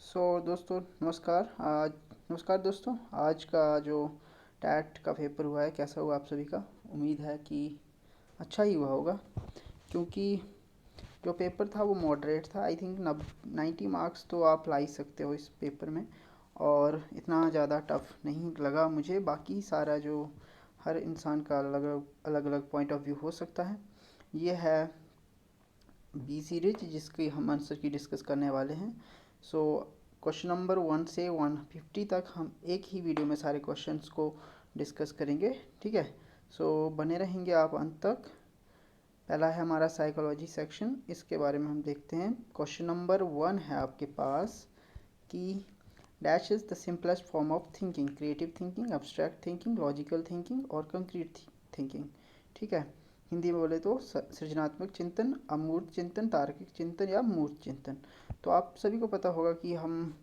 दोस्तों नमस्कार। दोस्तों, आज का जो टैट का पेपर हुआ है कैसा हुआ आप सभी का। उम्मीद है कि अच्छा ही हुआ होगा, क्योंकि जो पेपर था वो मॉडरेट था। आई थिंक 90 मार्क्स तो आप ला ही सकते हो इस पेपर में, और इतना ज़्यादा टफ नहीं लगा मुझे। बाकी सारा जो हर इंसान का अलग अलग पॉइंट ऑफ व्यू हो सकता है। ये है बी सीरीज जिसकी हम आंसर की डिस्कस करने वाले हैं। सो क्वेश्चन नंबर 1 से 150 तक हम एक ही वीडियो में सारे क्वेश्चंस को डिस्कस करेंगे, ठीक है। बने रहेंगे आप अंत तक। पहला है हमारा साइकोलॉजी सेक्शन, इसके बारे में हम देखते हैं। क्वेश्चन नंबर 1 है आपके पास कि dash is the simplest form of thinking, creative thinking, abstract thinking, logical thinking और कंक्रीट थिंकिंग, ठीक है। हिंदी में बोले तो सृजनात्मक चिंतन, अमूर्त चिंतन, तार्किक चिंतन या मूर्त चिंतन। तो आप सभी को पता होगा कि हम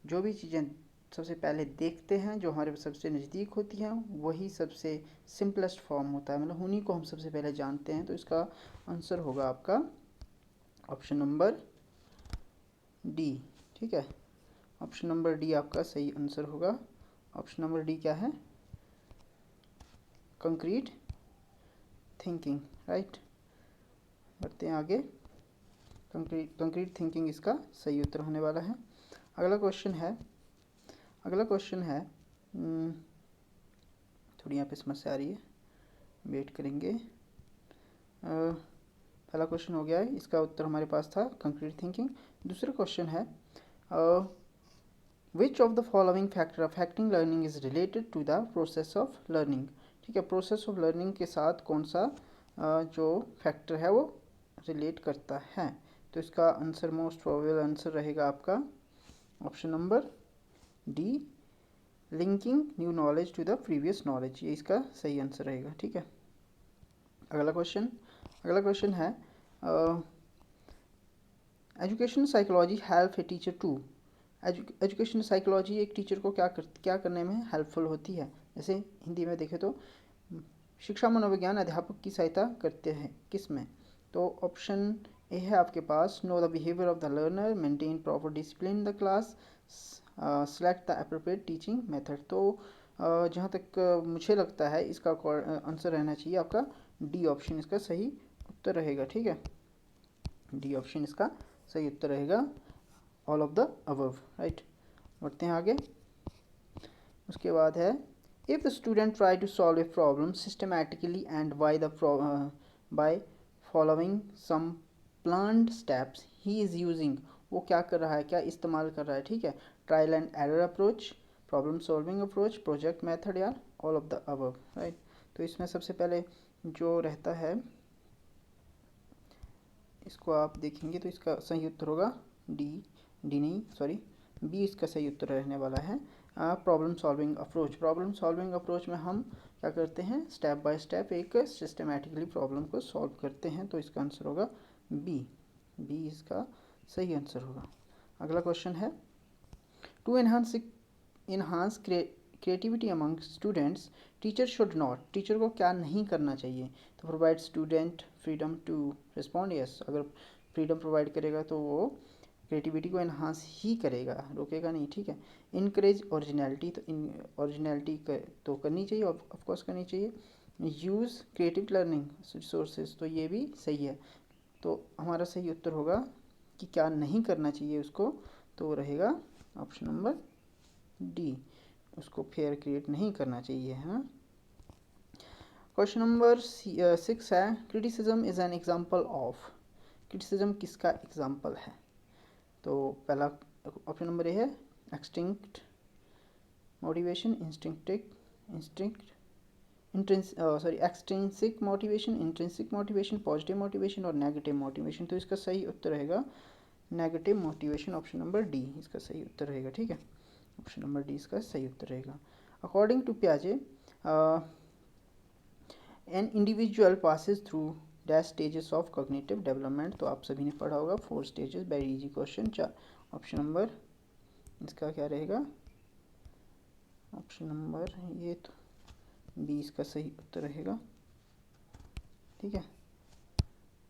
जो भी चीज़ें सबसे पहले देखते हैं, जो हमारे सबसे नज़दीक होती हैं, वही सबसे सिंपलेस्ट फॉर्म होता है, मतलब उन्हीं को हम सबसे पहले जानते हैं। तो इसका आंसर होगा आपका ऑप्शन नंबर डी, ठीक है। ऑप्शन नंबर डी आपका सही आंसर होगा। ऑप्शन नंबर डी क्या है? Concrete thinking, right. बढ़ते हैं आगे। कंक्रीट थिंकिंग इसका सही उत्तर होने वाला है। अगला क्वेश्चन है थोड़ी यहाँ पे समस्या आ रही है, वेट करेंगे। पहला क्वेश्चन हो गया है, इसका उत्तर हमारे पास था कंक्रीट थिंकिंग। दूसरा क्वेश्चन है which of the following factor affecting learning is related to the process of learning, ठीक है। प्रोसेस ऑफ लर्निंग के साथ कौन सा जो फैक्टर है वो रिलेट करता है। तो इसका आंसर, मोस्ट प्रोबेबल आंसर रहेगा आपका option number D, linking new knowledge to the previous knowledge. ये इसका सही आंसर रहेगा, ठीक है। अगला क्वेश्चन है education psychology help a teacher to. Education psychology एक टीचर को क्या करने में हेल्पफुल होती है। जैसे हिंदी में देखें तो शिक्षा मनोविज्ञान अध्यापक की सहायता करते हैं किस में। तो ऑप्शन ए है आपके पास, know the behaviour of the learner, maintain proper discipline in the class, select the appropriate teaching method. तो जहाँ तक मुझे लगता है इसका आंसर रहना चाहिए आपका डी ऑप्शन, इसका सही उत्तर रहेगा, ठीक है। डी ऑप्शन इसका सही उत्तर रहेगा, all of the above, right. बढ़ते हैं आगे। उसके बाद है if the student try to solve a problem systematically and by following some planned steps he is using. वो क्या कर रहा है, क्या इस्तेमाल कर रहा है, ठीक है। Trial and error approach, problem solving approach, project method या all of the above, right. तो इसमें सबसे पहले जो रहता है इसको आप देखेंगे तो इसका सही उत्तर होगा डी नहीं सॉरी बी, इसका सही उत्तर रहने वाला है problem solving approach. Problem solving approach में हम क्या करते हैं, स्टेप बाय स्टेप एक सिस्टमेटिकली प्रॉब्लम को सॉल्व करते हैं। तो इसका आंसर होगा बी, इसका सही आंसर होगा। अगला क्वेश्चन है to enhance creativity among students teacher should not. Teacher को क्या नहीं करना चाहिए। तो provide student freedom to respond, yes. अगर फ्रीडम प्रोवाइड करेगा तो वो क्रिएटिविटी को इन्हांस ही करेगा, रोकेगा नहीं, ठीक है। इनकरेज ओरिजिनलिटी, तो ओरिजिनलिटी तो करनी चाहिए, ऑफकोर्स करनी चाहिए। यूज़ क्रिएटिव लर्निंग रिसोर्सेज, तो ये भी सही है। तो हमारा सही उत्तर होगा कि क्या नहीं करना चाहिए उसको, तो वो रहेगा ऑप्शन नंबर डी, उसको फेयर क्रिएट नहीं करना चाहिए, है ना। क्वेश्चन नंबर 6 है criticism is an example of. Criticism किसका एग्जाम्पल है। तो पहला ऑप्शन नंबर ए है extinct motivation, extrinsic motivation, intrinsic motivation, positive motivation और नेगेटिव मोटिवेशन। तो इसका सही उत्तर रहेगा negative motivation, option number D इसका सही उत्तर रहेगा, ठीक है। ऑप्शन नंबर डी इसका सही उत्तर रहेगा। अकॉर्डिंग टू प्याजे an individual passes through dash stages of cognitive development. तो आप सभी ने पढ़ा होगा 4 stages, very easy question. Option number इसका क्या रहेगा, ऑप्शन नंबर ये तो बी इसका सही उत्तर रहेगा, ठीक है।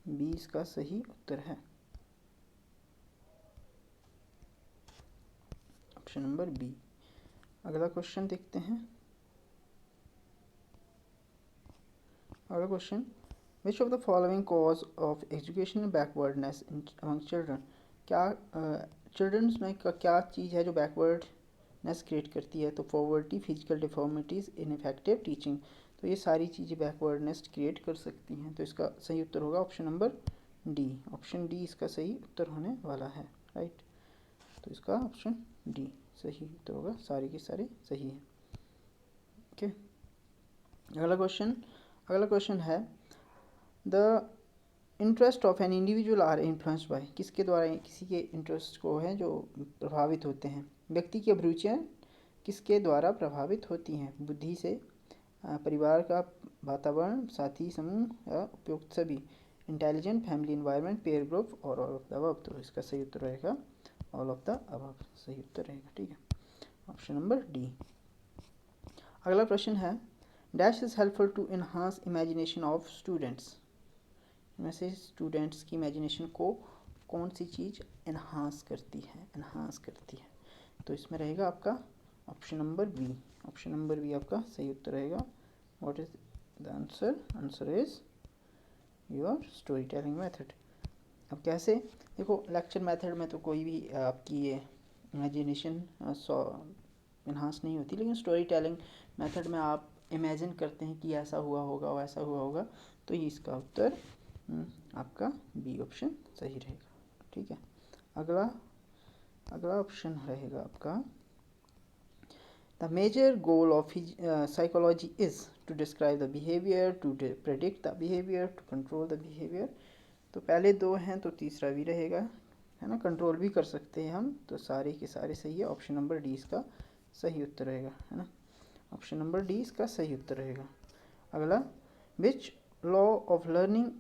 बी इसका सही उत्तर है। Option number B. अगला क्वेश्चन देखते हैं। अगला question, which of the following cause of education backwardness among children. क्या चिल्ड्रंस में क्या चीज़ है जो बैकवर्डनेस क्रिएट करती है? तो poverty, physical deformities, ineffective teaching. तो ये सारी चीज़ें बैकवर्डनेस क्रिएट कर सकती हैं। तो इसका सही उत्तर होगा option number D. Option D इसका सही उत्तर होने वाला है, राइट। तो इसका ऑप्शन डी सही उत्तर होगा, सारे के सारे सही हैं। ओके, अगला क्वेश्चन है, the interest of an individual are influenced by. किसके द्वारा किसी के इंटरेस्ट को है जो प्रभावित होते हैं? व्यक्ति की अभिरुचियाँ किसके द्वारा प्रभावित होती हैं? बुद्धि से, परिवार का वातावरण, साथी समूह या उपयुक्त सभी। Intelligent, family environment, pair group और ऑल ऑफ द अबव। तो इसका सही उत्तर रहेगा ऑल ऑफ द अबव, सही उत्तर रहेगा, ठीक है, ऑप्शन नंबर डी। अगला प्रश्न है, dash is helpful to enhance imagination of students. इनमें से स्टूडेंट्स की इमेजिनेशन को कौन सी चीज़ इन्हांस करती है? तो इसमें रहेगा आपका option number B. Option number B आपका सही उत्तर रहेगा। What is the answer? Answer is your story telling method. अब कैसे? देखो, लेक्चर मेथड में तो कोई भी आपकी ये इमेजिनेशन इन्हांस नहीं होती, लेकिन स्टोरी टेलिंग मेथड में आप इमेजिन करते हैं कि ऐसा हुआ होगा, वैसा हुआ होगा। तो ये इसका उत्तर आपका बी ऑप्शन सही रहेगा, ठीक है। अगला ऑप्शन रहेगा आपका, the major goal of psychology is to describe the behaviour, to predict the behaviour, to control the behaviour. तो पहले दो हैं तो तीसरा भी रहेगा, है ना, कंट्रोल भी कर सकते हैं हम। तो सारे के सारे सही है, ऑप्शन नंबर डी इसका सही उत्तर रहेगा, है ना, ऑप्शन नंबर डी इसका सही उत्तर रहेगा। अगला, which law of learning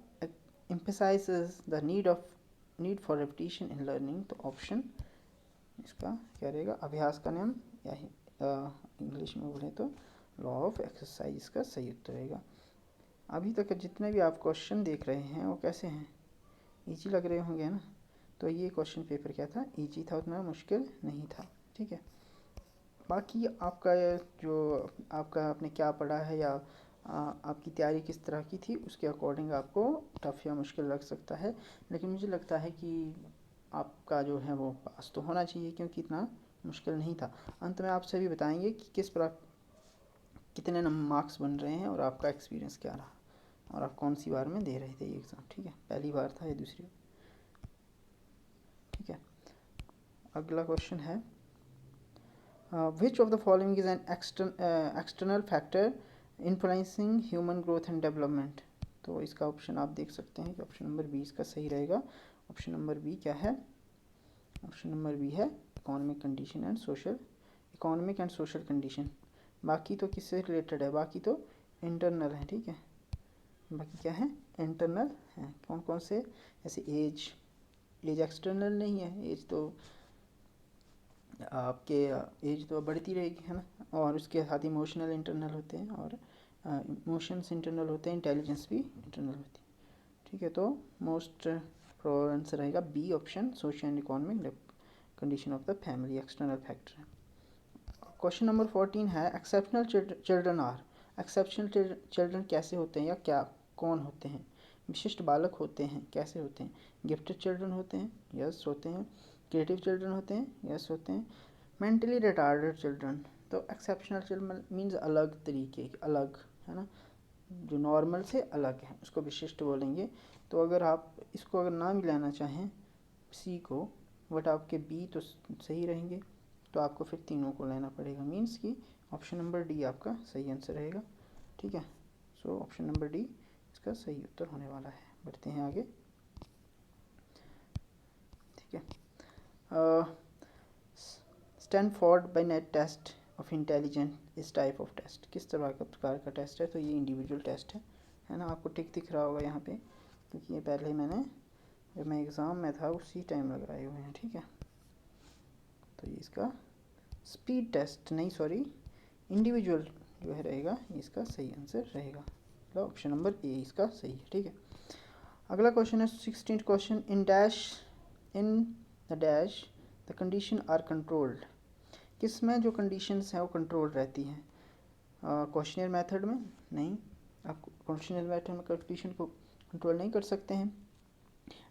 emphasizes the need for repetition in learning। तो ऑप्शन इसका क्या रहेगा? अभ्यास का नियम, या इंग्लिश में बोले तो लॉ ऑफ एक्सरसाइज का सही उत्तर रहेगा। अभी तक जितने भी आप क्वेश्चन देख रहे हैं वो कैसे हैं? इजी लग रहे होंगे ना। तो ये क्वेश्चन पेपर क्या था? इजी था, उतना मुश्किल नहीं था, ठीक है। बाकी आपका जो आपने क्या पढ़ा है या आपकी तैयारी किस तरह की थी, उसके अकॉर्डिंग आपको टफ या मुश्किल लग सकता है। लेकिन मुझे लगता है कि आपका जो है वो पास तो होना चाहिए, क्योंकि इतना मुश्किल नहीं था। अंत में आप सभी बताएंगे कि किस प्रकार कितने मार्क्स बन रहे हैं और आपका एक्सपीरियंस क्या रहा, और आप कौन सी बार में दे रहे थे ये एग्ज़ाम, ठीक है, पहली बार था या दूसरी, ठीक है। अगला क्वेश्चन है, which of the following is an external factor influencing human growth and development. तो इसका ऑप्शन आप देख सकते हैं कि ऑप्शन नंबर बी इसका सही रहेगा। ऑप्शन नंबर बी क्या है? ऑप्शन नंबर बी है economic condition and social, economic and social condition. बाकी तो किससे रिलेटेड है? बाकी तो इंटरनल है, ठीक है, बाकी क्या है? इंटरनल है। कौन कौन से? जैसे एज एक्सटर्नल नहीं है, एज तो आपके एज तो बढ़ती रहेगी, है ना, और उसके साथ इमोशनल इंटरनल होते हैं, और इमोशंस इंटरनल होते हैं, इंटेलिजेंस भी इंटरनल होती है, ठीक है। तो मोस्ट प्रोबेबल आंसर रहेगा B option, social and economic condition of the family external factor है। क्वेश्चन नंबर 14 है, exceptional children are. Exceptional children कैसे होते हैं या क्या कौन होते हैं? विशिष्ट बालक होते हैं, कैसे होते हैं? गिफ्टेड चिल्ड्रन होते हैं, यस होते हैं। क्रिएटिव चिल्ड्रन होते हैं, यस होते हैं। Mentally retarded children. तो एक्सेप्शनल चिल्ड्रन मीन्स अलग तरीके, अलग, है ना, जो नॉर्मल से अलग है उसको विशिष्ट बोलेंगे। तो अगर आप इसको अगर ना मिलाना चाहें सी को, बट आपके बी तो सही रहेंगे, तो आपको फिर तीनों को लेना पड़ेगा, मीन्स कि ऑप्शन नंबर डी आपका सही आंसर रहेगा, ठीक है। सो ऑप्शन नंबर डी इसका सही उत्तर होने वाला है। बढ़ते हैं आगे, ठीक है। Stanford Binet test of intelligent इस टाइप ऑफ टेस्ट किस तरह का प्रकार का टेस्ट है? तो ये इंडिविजुअल टेस्ट है ना, आपको टिक दिख रहा होगा यहाँ पे, क्योंकि ये पहले मैंने जब मैं एग्ज़ाम में था उसी टाइम लगाए हुए हैं, ठीक है। तो ये इसका स्पीड टेस्ट नहीं, सॉरी, इंडिविजुअल जो है रहेगा, इसका सही आंसर रहेगा, तो ऑप्शन नंबर ए इसका सही है, ठीक है। अगला क्वेश्चन है 16th question, in the dash the condition are controlled. किस में जो कंडीशंस हैं वो कंट्रोल रहती हैं? क्वेश्चनर मेथड में नहीं, आप क्वेश्चनर मेथड में कंडीशन को कंट्रोल नहीं कर सकते हैं।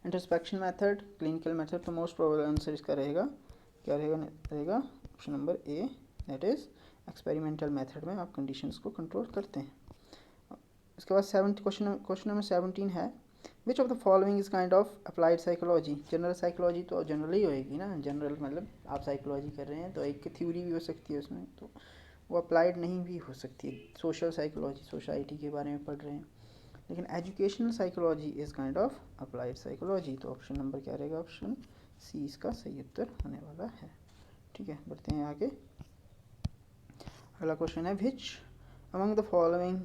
इंट्रोस्पेक्शन मेथड, क्लिनिकल मेथड, तो मोस्ट प्रोबेबल आंसर इसका रहेगा, क्या रहेगा option number A, that is experimental method में आप कंडीशंस को कंट्रोल करते हैं। इसके बाद क्वेश्चन नंबर 17 है, which of the following is kind of applied psychology? General psychology तो जनरल ही होएगी ना, जनरल मतलब आप साइकोलॉजी कर रहे हैं तो एक थ्योरी भी हो सकती है उसमें, तो वो अप्लाइड नहीं भी हो सकती है। सोशल साइकोलॉजी, सोसाइटी के बारे में पढ़ रहे हैं, लेकिन educational psychology is kind of applied psychology. तो ऑप्शन नंबर क्या रहेगा? ऑप्शन सी इसका सही उत्तर होने वाला है। ठीक है, बढ़ते हैं आगे। अगला क्वेश्चन है, which among the following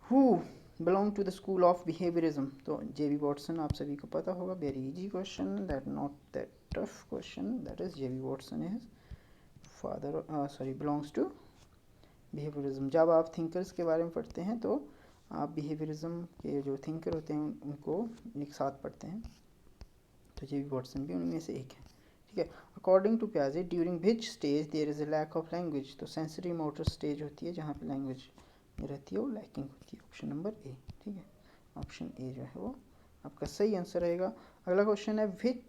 who belong to the school of behaviourism? तो जेबी वॉटसन आप सभी को पता होगा, very easy question, that not that tough question, that is JB Watson is father belongs to behaviourism. जब आप thinkers के बारे में पढ़ते हैं तो आप बिहेवियरिज्म के जो थिंकर होते हैं उनको एक साथ पढ़ते हैं, तो जेबी वॉटसन भी उनमें से एक है। ठीक है, अकॉर्डिंग टू पियाजे during which stage there is a lack of language? तो सेंसरी मोटर स्टेज होती है जहाँ पे लैंग्वेज रहती है वो लैकिंग होती है, ऑप्शन नंबर ए। ठीक है, ऑप्शन ए जो है वो आपका सही आंसर रहेगा। अगला क्वेश्चन है, विच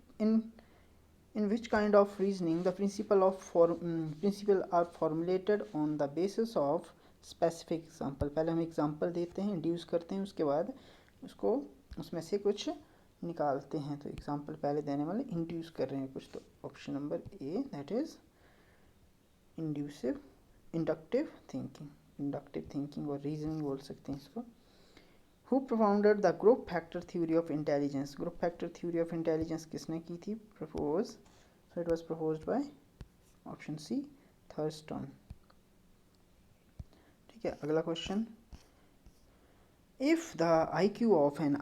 in which kind of reasoning the principle are formulated on the basis of specific example? पहले हम एग्जाम्पल देते हैं, इंड्यूस करते हैं, उसके बाद उसको उसमें से कुछ निकालते हैं। तो एग्जाम्पल पहले देने वाले इंड्यूस कर रहे हैं कुछ, तो option number A, that is inductive thinking और रीजनिंग बोल सकते हैं इसको। Who propounded the group factor theory of intelligence? Group factor theory of intelligence किसने की थी propose? So it was proposed by option C, Thurston. ठीक है, अगला question, if the IQ of an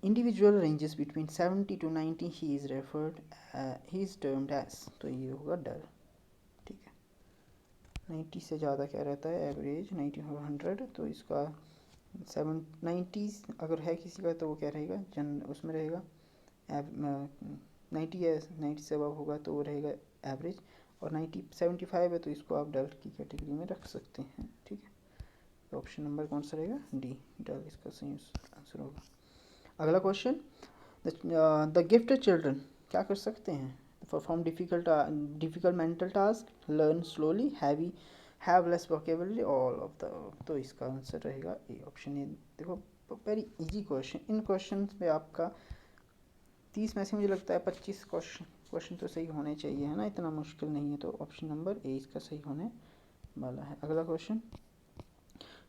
individual ranges between 70 to 90 he is termed as, तो ये होगा डर। ठीक है, 90 से ज़्यादा क्या रहता है? एवरेज 90 और 100, तो इसका 90 अगर है किसी का तो वो क्या रहेगा? उसमें रहेगा 90 है, 90 से अबव होगा तो वो रहेगा एवरेज, और 75 है तो इसको आप डल की कैटेगरी में रख सकते हैं। ठीक है, तो ऑप्शन नंबर कौन सा रहेगा? डी, डल इसका सही आंसर होगा। अगला क्वेश्चन, द गिफ्टेड चिल्ड्रन क्या कर सकते हैं? Perform difficult mental task, learn slowly, have less vocabulary, all of the. तो इसका आंसर रहेगा ए, ऑप्शन ए। देखो वेरी इजी क्वेश्चन, इन क्वेश्चन पे आपका 30 में से मुझे लगता है 25 क्वेश्चन तो सही होने चाहिए, है ना, इतना मुश्किल नहीं है। तो ऑप्शन नंबर ए इसका सही होने वाला है। अगला question,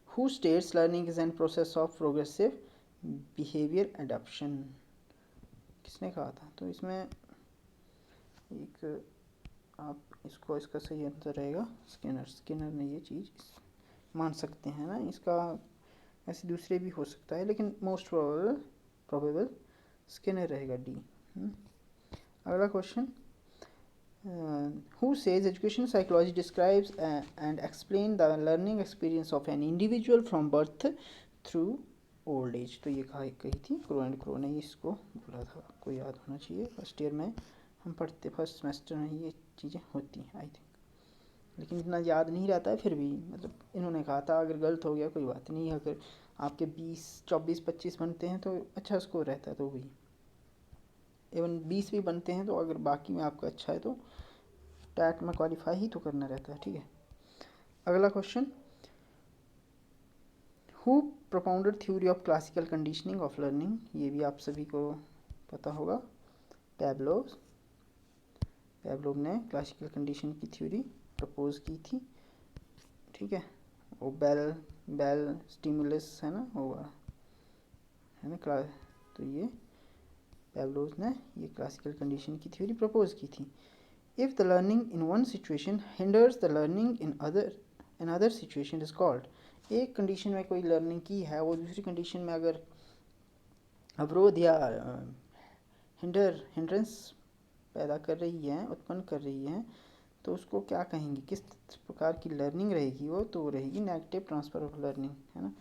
who states learning is an process of progressive behaviour adoption? किसने कहा था? तो इसमें एक आप इसका सही आंसर रहेगा स्किनर ने ये चीज़ मान सकते हैं ना, इसका ऐसे दूसरे भी हो सकता है, लेकिन मोस्ट प्रोबेबल स्किनर रहेगा, डी। अगला question, who says education psychology describes and explain the learning experience of an individual from birth through old age? तो ये कही थी क्रो एंड क्रो ने इसको बोला था, आपको याद होना चाहिए, फर्स्ट ईयर में हम पढ़ते, फर्स्ट सेमेस्टर में ये चीज़ें होती हैं आई थिंक, लेकिन इतना याद नहीं रहता है, फिर भी मतलब इन्होंने कहा था, अगर गलत हो गया कोई बात नहीं, अगर आपके 20 24 25 बनते हैं तो अच्छा स्कोर रहता है, तो भी इवन 20 भी बनते हैं तो अगर बाकी में आपका अच्छा है तो टैट में क्वालिफाई ही तो करना रहता है। ठीक है, अगला question, who propounded theory of classical conditioning of learning? ये भी आप सभी को पता होगा, पैवलोव ने क्लासिकल कंडीशन की थ्योरी प्रपोज की थी। ठीक है, वो बेल स्टिमुलस है ना, वो है ना क्लास, तो ये पैवलोव ने ये क्लासिकल कंडीशन की थ्योरी प्रपोज की थी। If the learning in one situation hinders the learning in other situation is called? एक कंडीशन में कोई लर्निंग की है, वो दूसरी कंडीशन में अगर अवरोध या हिंड्रेंस पैदा कर रही है, उत्पन्न कर रही है, तो उसको क्या कहेंगे? किस प्रकार की लर्निंग रहेगी वो? तो रहेगी नेगेटिव ट्रांसफ़र ऑफ लर्निंग, है ना।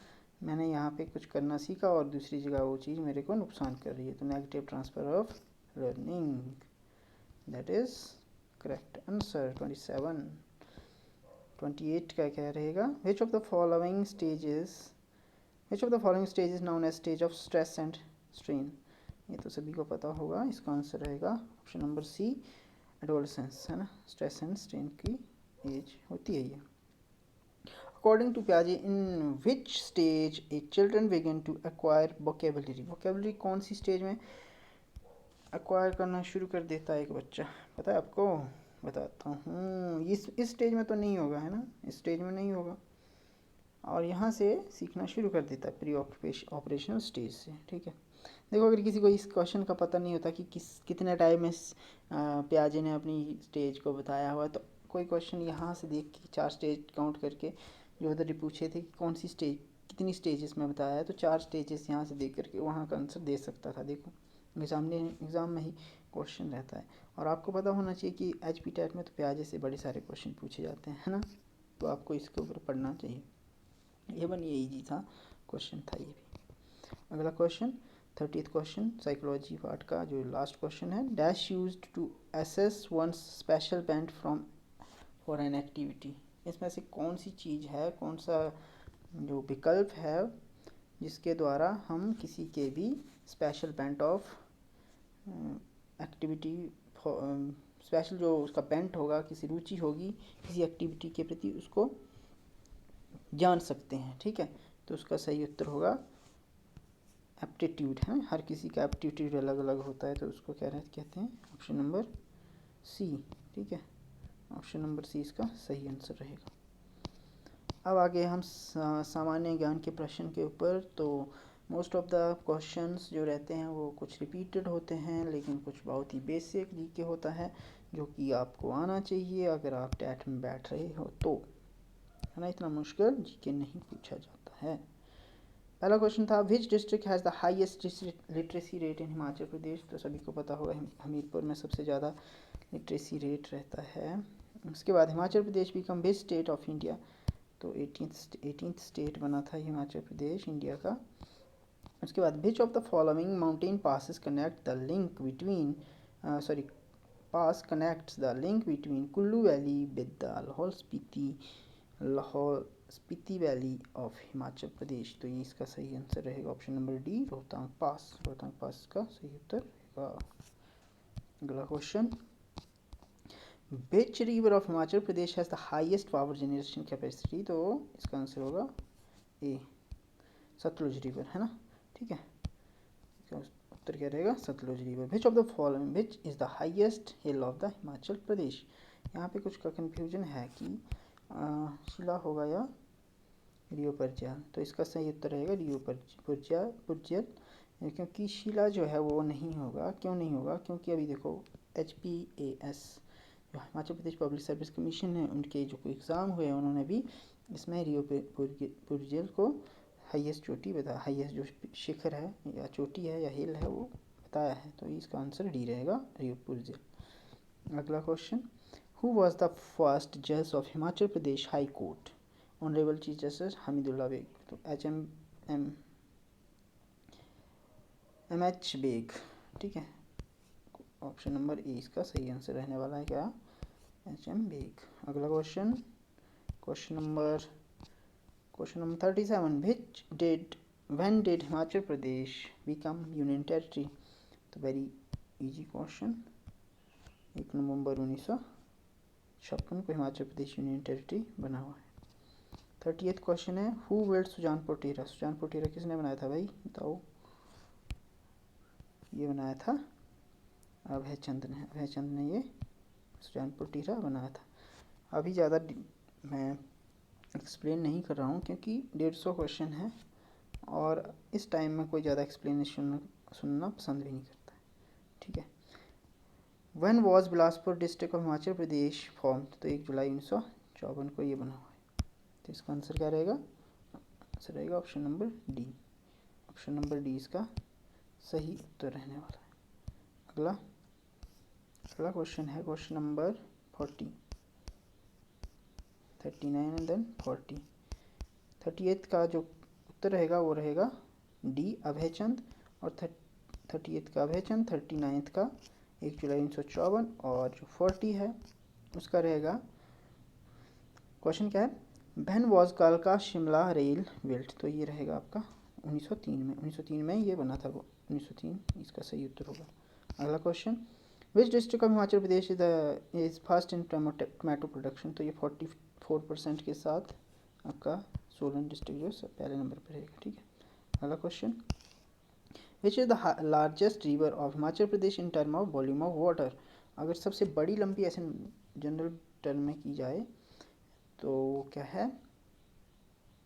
मैंने यहाँ पे कुछ करना सीखा और दूसरी जगह वो चीज़ मेरे को नुकसान कर रही है, तो negative transfer of learning, that is correct answer 27। 28 का क्या रहेगा? Which of the following stage is known as stage of stress and strain? ये तो सभी को पता होगा, इसका आंसर रहेगा ऑप्शन नंबर सी, एडोलसेंस, है ना। स्ट्रेस एंड स्ट्रेन की एज होती है ये। अकॉर्डिंग टू पियाजे, in which stage a children begin to acquire vocabulary? Vocabulary कौन सी स्टेज में एक्वायर करना शुरू कर देता है एक बच्चा, पता है आपको? बताता हूँ। इस स्टेज में तो नहीं होगा, है ना, इस स्टेज में नहीं होगा, और यहाँ से सीखना शुरू कर देता है प्री ऑपरेशनल स्टेज से, ठीक है। देखो, अगर किसी को इस क्वेश्चन का पता नहीं होता कि कितने टाइम में पियाजे ने अपनी स्टेज को बताया हुआ, तो कोई क्वेश्चन यहाँ से देख के 4 स्टेज काउंट करके, जो उधर पूछे थे कि कौन सी स्टेज, कितनी स्टेजेस में बताया है, तो 4 स्टेजेस यहाँ से देख करके वहाँ का आंसर दे सकता था। देखो, एग्ज़ाम में ही क्वेश्चन रहता है, और आपको पता होना चाहिए कि HP टेट में तो पियाजे से बड़े सारे क्वेश्चन पूछे जाते हैं, है ना, तो आपको इसके ऊपर पढ़ना चाहिए। ये ईजी था क्वेश्चन था ये भी। अगला question 30th question, psychology part का जो लास्ट क्वेश्चन है। Dash used to assess one's special bent from for an activity? इसमें से कौन सी चीज़ है, कौन सा जो विकल्प है जिसके द्वारा हम किसी के भी special bent of activity, special जो उसका बेंट होगा, किसी रुचि होगी किसी एक्टिविटी के प्रति, उसको जान सकते हैं, ठीक है। तो उसका सही उत्तर होगा एप्टीट्यूड, है। हर किसी का एप्टीट्यूड अलग अलग होता है, तो उसको क्या कहते हैं? ऑप्शन नंबर सी, ठीक है। ऑप्शन नंबर सी इसका सही आंसर रहेगा। अब आगे हम सामान्य ज्ञान के प्रश्न के ऊपर। तो मोस्ट ऑफ द क्वेश्चंस जो रहते हैं वो कुछ रिपीटेड होते हैं, लेकिन कुछ बहुत ही बेसिक जीके होता है, जो कि आपको आना चाहिए अगर आप टेट में बैठ रहे हो तो, है ना। इतना मुश्किल जीके नहीं पूछा जाता है। पहला क्वेश्चन था, which district has the highest literacy rate in Himachal Pradesh? तो सभी को पता होगा हमीरपुर में सबसे ज़्यादा लिटरेसी रेट रहता है। उसके बाद Himachal Pradesh become which state of India? तो 18th स्टेट बना था हिमाचल प्रदेश इंडिया का। उसके बाद which of the following mountain passes connect the link between connects the link between Kullu valley with the Lahaul Spiti valley of Himachal Pradesh? तो ये इसका सही आंसर रहेगा option number D, Rohtang pass. Rohtang pass का सही उत्तर रहेगा। अगला question, which river of Himachal Pradesh has the highest power generation capacity? तो इसका आंसर होगा ए, सतलुज रिवर, है ना, ठीक है। इसका उत्तर क्या रहेगा? Sutlej river. Which of the following which is the highest hill of the Himachal Pradesh? यहाँ पे कुछ का कन्फ्यूजन है कि शिला होगा या रियो परजल, तो इसका सही उत्तर रहेगा रियो पुरजल, क्योंकि शिला जो है वो नहीं होगा। क्यों नहीं होगा? क्योंकि अभी देखो HPAS जो Himachal Pradesh public service commission है, उनके जो एग्ज़ाम हुए हैं, उन्होंने भी इसमें रियो पुरजल को हाईएस्ट चोटी बताया, हाईएस्ट जो शिखर है या चोटी है या हिल है वो बताया है, तो इसका आंसर डी रहेगा, रियो पुरजल। अगला question, Who was the first judge of Himachal Pradesh high court? Honourable chief justice Hamidullah Beg. तो MH बेग, ठीक है। ऑप्शन नंबर ए इसका सही आंसर रहने वाला है, क्या? HM बेग। अगला question, question number 37, when did Himachal Pradesh become union territory? तो वेरी इजी क्वेश्चन, 1 नवंबर 1956 को हिमाचल प्रदेश यूनियन टेरिटरी बना हुआ है। 38th क्वेश्चन है, हु बिल्ड सुजानपुर टीरा? सुजानपुर टीरा किसने बनाया था भाई, बताओ? ये बनाया था अभय चंद ने। अभय चंद ने ये सुजानपुर टीरा बनाया था। अभी ज़्यादा मैं एक्सप्लेन नहीं कर रहा हूँ, क्योंकि 150 क्वेश्चन है और इस टाइम में कोई ज़्यादा एक्सप्लेनेशन सुनना पसंद भी नहीं करता है, ठीक है। One was Bilaspur district of Himachal Pradesh form? तो 1 जुलाई 1954 को ये बना हुआ है। तो इसका आंसर क्या रहेगा? आंसर रहेगा option number D. Option number D इसका सही उत्तर रहने वाला है। अगला क्वेश्चन है question number 40, 39 and then 40। 38th का जो उत्तर रहेगा वो रहेगा डी, अभयचंद, और 38th का अभयचंद, 39th का 1 जुलाई 1954, और जो 40 है उसका रहेगा, क्वेश्चन क्या है, व्हेन वाज कालका शिमला रेल बिल्ट, तो ये रहेगा आपका 1903 में ये बना था वो, 1903 इसका सही उत्तर होगा। अगला question, which district of Himachal Pradesh is first in tomato production, तो ये 44% के साथ आपका सोलन डिस्ट्रिक्ट जो है पहले नंबर पर रहेगा, ठीक है। अगला question, which is the largest river of Himachal Pradesh in term of volume of water, अगर सबसे बड़ी लंबी ऐसे जनरल टर्म में की जाए तो क्या है,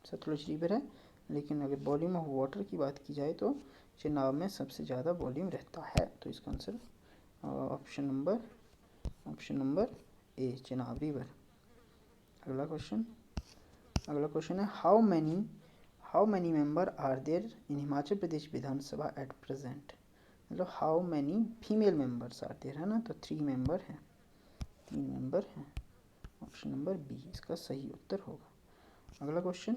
सतलुज रिवर है, लेकिन अगर वॉल्यूम ऑफ वाटर की बात की जाए तो चेनाब में सबसे ज़्यादा वॉल्यूम रहता है, तो इसका answer option number A, Chenab river. अगला क्वेश्चन है, how many member are there in Himachal Pradesh Vidhan Sabha at present, मतलब how many female members are there, है ना, तो 3 मेंबर हैं, 3 मेंबर हैं, ऑप्शन नंबर बी इसका सही उत्तर होगा। अगला question,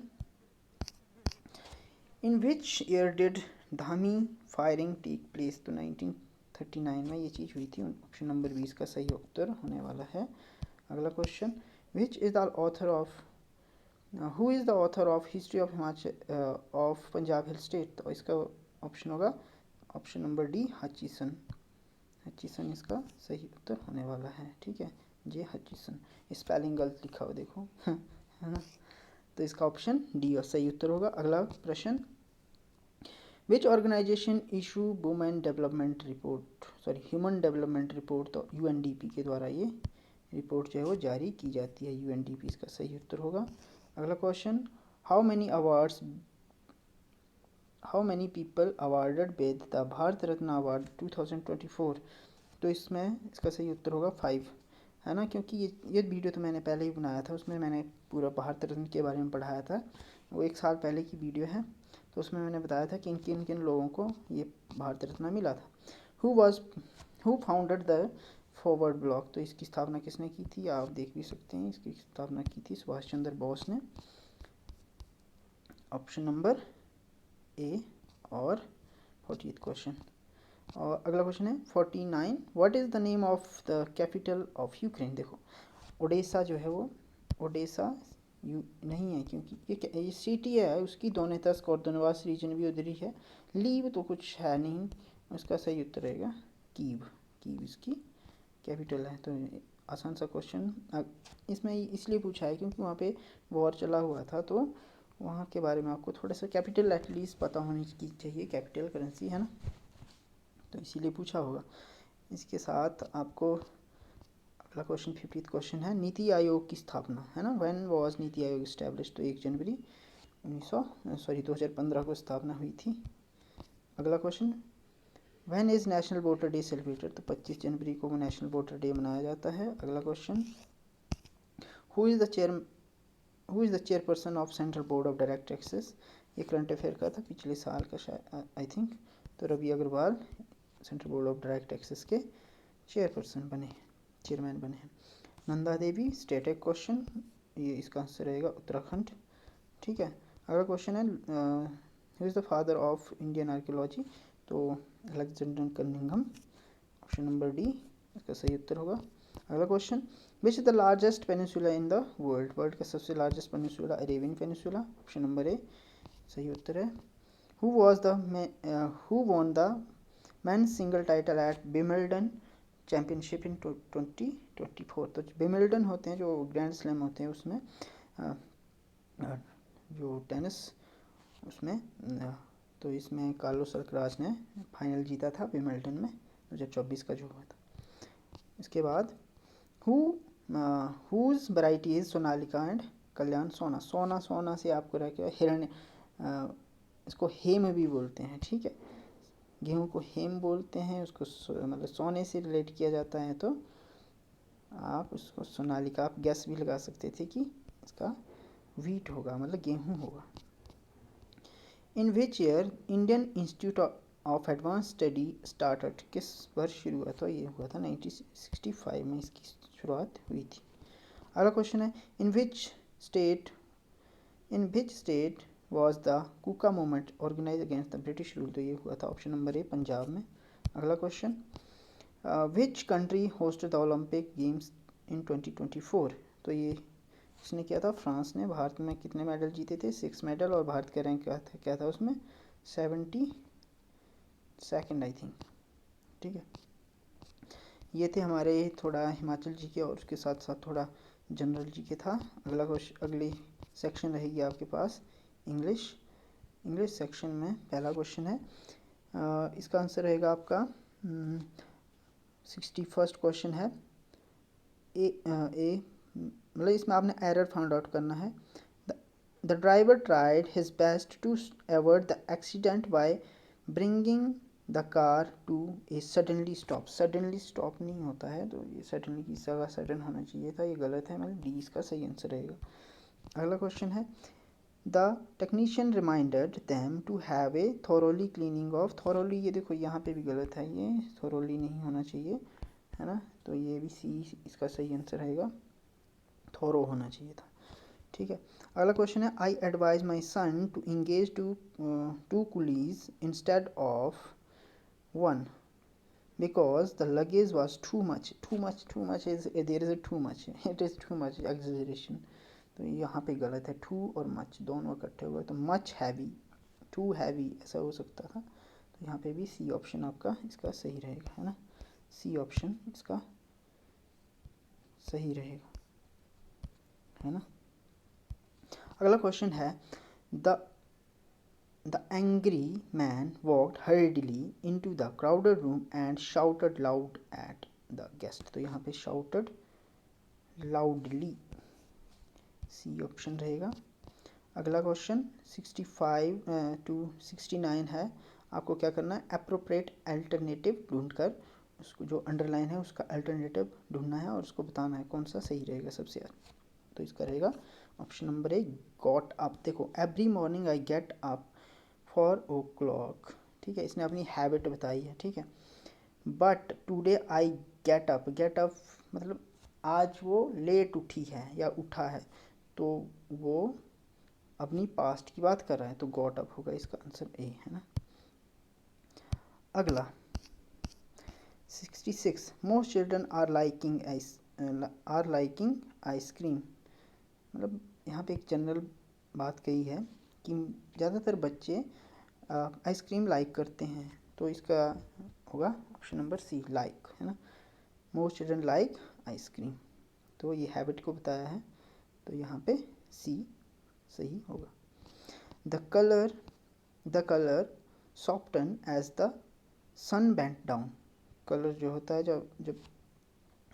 in which year did Dhami firing take place, तो 1939 में ये चीज़ हुई थी, ऑप्शन नंबर 20 का सही उत्तर होने वाला है। अगला question, which is the author of who is the author of history of Himachal of Punjab hill state, तो इसका ऑप्शन होगा ऑप्शन नंबर डी, हचिसन इसका सही उत्तर होने वाला है, ठीक है, जे हचिसन, स्पेलिंग गलत लिखा हो देखो है ना, तो इसका ऑप्शन डी और सही उत्तर होगा। अगला प्रश्न, which organization issue human development report, तो यूएनडीपी के द्वारा ये रिपोर्ट जो है वो जारी की जाती है, यूएनडीपी इसका सही उत्तर होगा। अगला question, how many people awarded with the Bharat Ratna award 2024, तो इसमें इसका सही उत्तर होगा 5, है ना, क्योंकि ये वीडियो तो मैंने पहले ही बनाया था, उसमें मैंने पूरा भारत रत्न के बारे में पढ़ाया था, वो 1 साल पहले की वीडियो है, तो उसमें मैंने बताया था कि किन लोगों को ये भारत रत्न मिला था। Who founded the forward block, तो इसकी स्थापना किसने की थी, आप देख भी सकते हैं, इसकी स्थापना की थी सुभाष चंद्र बोस ने, ऑप्शन नंबर ए, और 40th क्वेश्चन। और अगला क्वेश्चन है 49, what is the name of the capital of Ukraine, देखो ओडेसा जो है वो ओडेसा नहीं है, क्योंकि ये सिटी है उसकी, दोनेत्स्क और दोनबास रीजन भी उधर ही है, लीव तो कुछ है नहीं, उसका सही उत्तर रहेगा कीव इसकी कैपिटल है। तो आसान सा क्वेश्चन इसमें इसलिए पूछा है क्योंकि वहाँ पे वॉर चला हुआ था, तो वहाँ के बारे में आपको थोड़ा सा कैपिटल एटलीस्ट पता होनी चाहिए, कैपिटल करेंसी है ना, तो इसीलिए पूछा होगा। इसके साथ आपको अगला क्वेश्चन 50th क्वेश्चन है, नीति आयोग की स्थापना, है ना, when was NITI Aayog establish, तो 1 जनवरी 2015 को स्थापना हुई थी। अगला question, when is national voter day celebrated, तो 25 जनवरी को नेशनल वोटर डे मनाया जाता है। अगला question, who is the chairperson of central board of direct taxes, ये करंट अफेयर का था पिछले साल का शायद आई थिंक, तो Ravi Agrawal central board of direct taxes के चेयरमैन बने हैं। नंदा देवी स्टेट एक क्वेश्चन, ये इसका आंसर रहेगा उत्तराखंड, ठीक है। अगला क्वेश्चन है, who is the father of Indian archaeology, तो Alexander Cunningham, option number D इसका सही उत्तर होगा। अगला question, which is the largest peninsula in the world का सबसे largest peninsula Arabian peninsula, option number A सही उत्तर है। Who won the man single title at Wimbledon championship in 2024, तो विंबलडन होते हैं जो ग्रैंड स्लैम होते हैं उसमें जो टेनिस उसमें, तो इसमें कार्लोस अल्कराज ने फाइनल जीता था विंबलडन में 2024 का जो हुआ था। इसके बाद whose variety is Sonalika and Kalyan Sona से आपको रह के हिरण्य, इसको हेम भी बोलते हैं, ठीक है, गेहूँ को हेम बोलते हैं, उसको मतलब सोने से रिलेट किया जाता है, तो आप उसको सोनालिका, आप गैस भी लगा सकते थे कि इसका वीट होगा, मतलब गेहूँ होगा। In which year Indian Institute of Advance Study started, किस वर्ष शुरू हुआ था, ये हुआ था 1965 में इसकी शुरुआत हुई थी। अगला क्वेश्चन है, in which state was the Kuka movement organise against the British rule, तो ये हुआ था ऑप्शन नंबर ए पंजाब में। अगला question, which country host the Olympic games in 2024? तो ये इसने किया था फ्रांस ने। भारत में कितने मेडल जीते थे? 6 मेडल। और भारत का रैंक क्या था उसमें? 72 आई थिंक। ठीक है, ये थे हमारे थोड़ा हिमाचल जी के और उसके साथ साथ थोड़ा जनरल जी के था। अगली सेक्शन रहेगी आपके पास इंग्लिश। इंग्लिश सेक्शन में पहला क्वेश्चन है, इसका आंसर रहेगा आपका 61st क्वेश्चन है। मतलब इसमें आपने एरर फाइंड आउट करना है। The driver tried his best to avoid the accident by bringing the car to a suddenly stop. Suddenly stop नहीं होता है, तो ये सडनली की जगह सडन होना चाहिए था, ये गलत है, मतलब डी इसका सही आंसर रहेगा। अगला क्वेश्चन है, the technician reminded them to have a thoroughly cleaning of. Thoroughly, ये देखो यहाँ पे भी गलत है, ये थोरोली नहीं होना चाहिए, है ना, तो ये भी सी इसका सही आंसर रहेगा, थोरो होना चाहिए था। ठीक है, अगला क्वेश्चन है, I advise my son to engage two coolies instead of one because the luggage was too much is there is a too much it is too much exaggeration। तो यहाँ पे गलत है, टू और मच दोनों इकट्ठे हुए तो मच हैवी, टू हैवी ऐसा हो सकता था। तो यहाँ पे भी सी ऑप्शन आपका इसका सही रहेगा, है ना, सी ऑप्शन इसका सही रहेगा, है ना। अगला क्वेश्चन है, The angry man walked hurriedly into the crowded room and shouted loud at the guest। तो यहाँ पे shouted loudly, सी ऑप्शन रहेगा। अगला क्वेश्चन 65 to 69 है। आपको क्या करना है, अप्रोप्रिएट अल्टरनेटिव ढूंढकर उसको जो अंडरलाइन है उसका अल्टरनेटिव ढूंढना है और उसको बताना है कौन सा सही रहेगा सबसे ज़्यादा। तो इसका रहेगा option number A, got up. देखो, every morning I get up 4 o'clock। ठीक है, इसने अपनी हैबिट बताई है। ठीक है, but today I get up मतलब आज वो लेट उठी है या उठा है, तो वो अपनी पास्ट की बात कर रहा है, तो गॉट अप होगा इसका आंसर ए, है ना। अगला 66, most children are liking ice cream. मतलब यहाँ पे एक जनरल बात कही है कि ज़्यादातर बच्चे आइसक्रीम लाइक करते हैं, तो इसका होगा ऑप्शन नंबर सी, लाइक, है ना। मोस्ट चिल्ड्रन लाइक आइसक्रीम, तो ये हैबिट को बताया है, तो यहाँ पे सी सही होगा। The colour soften as the sun bent down. Colour जो होता है जब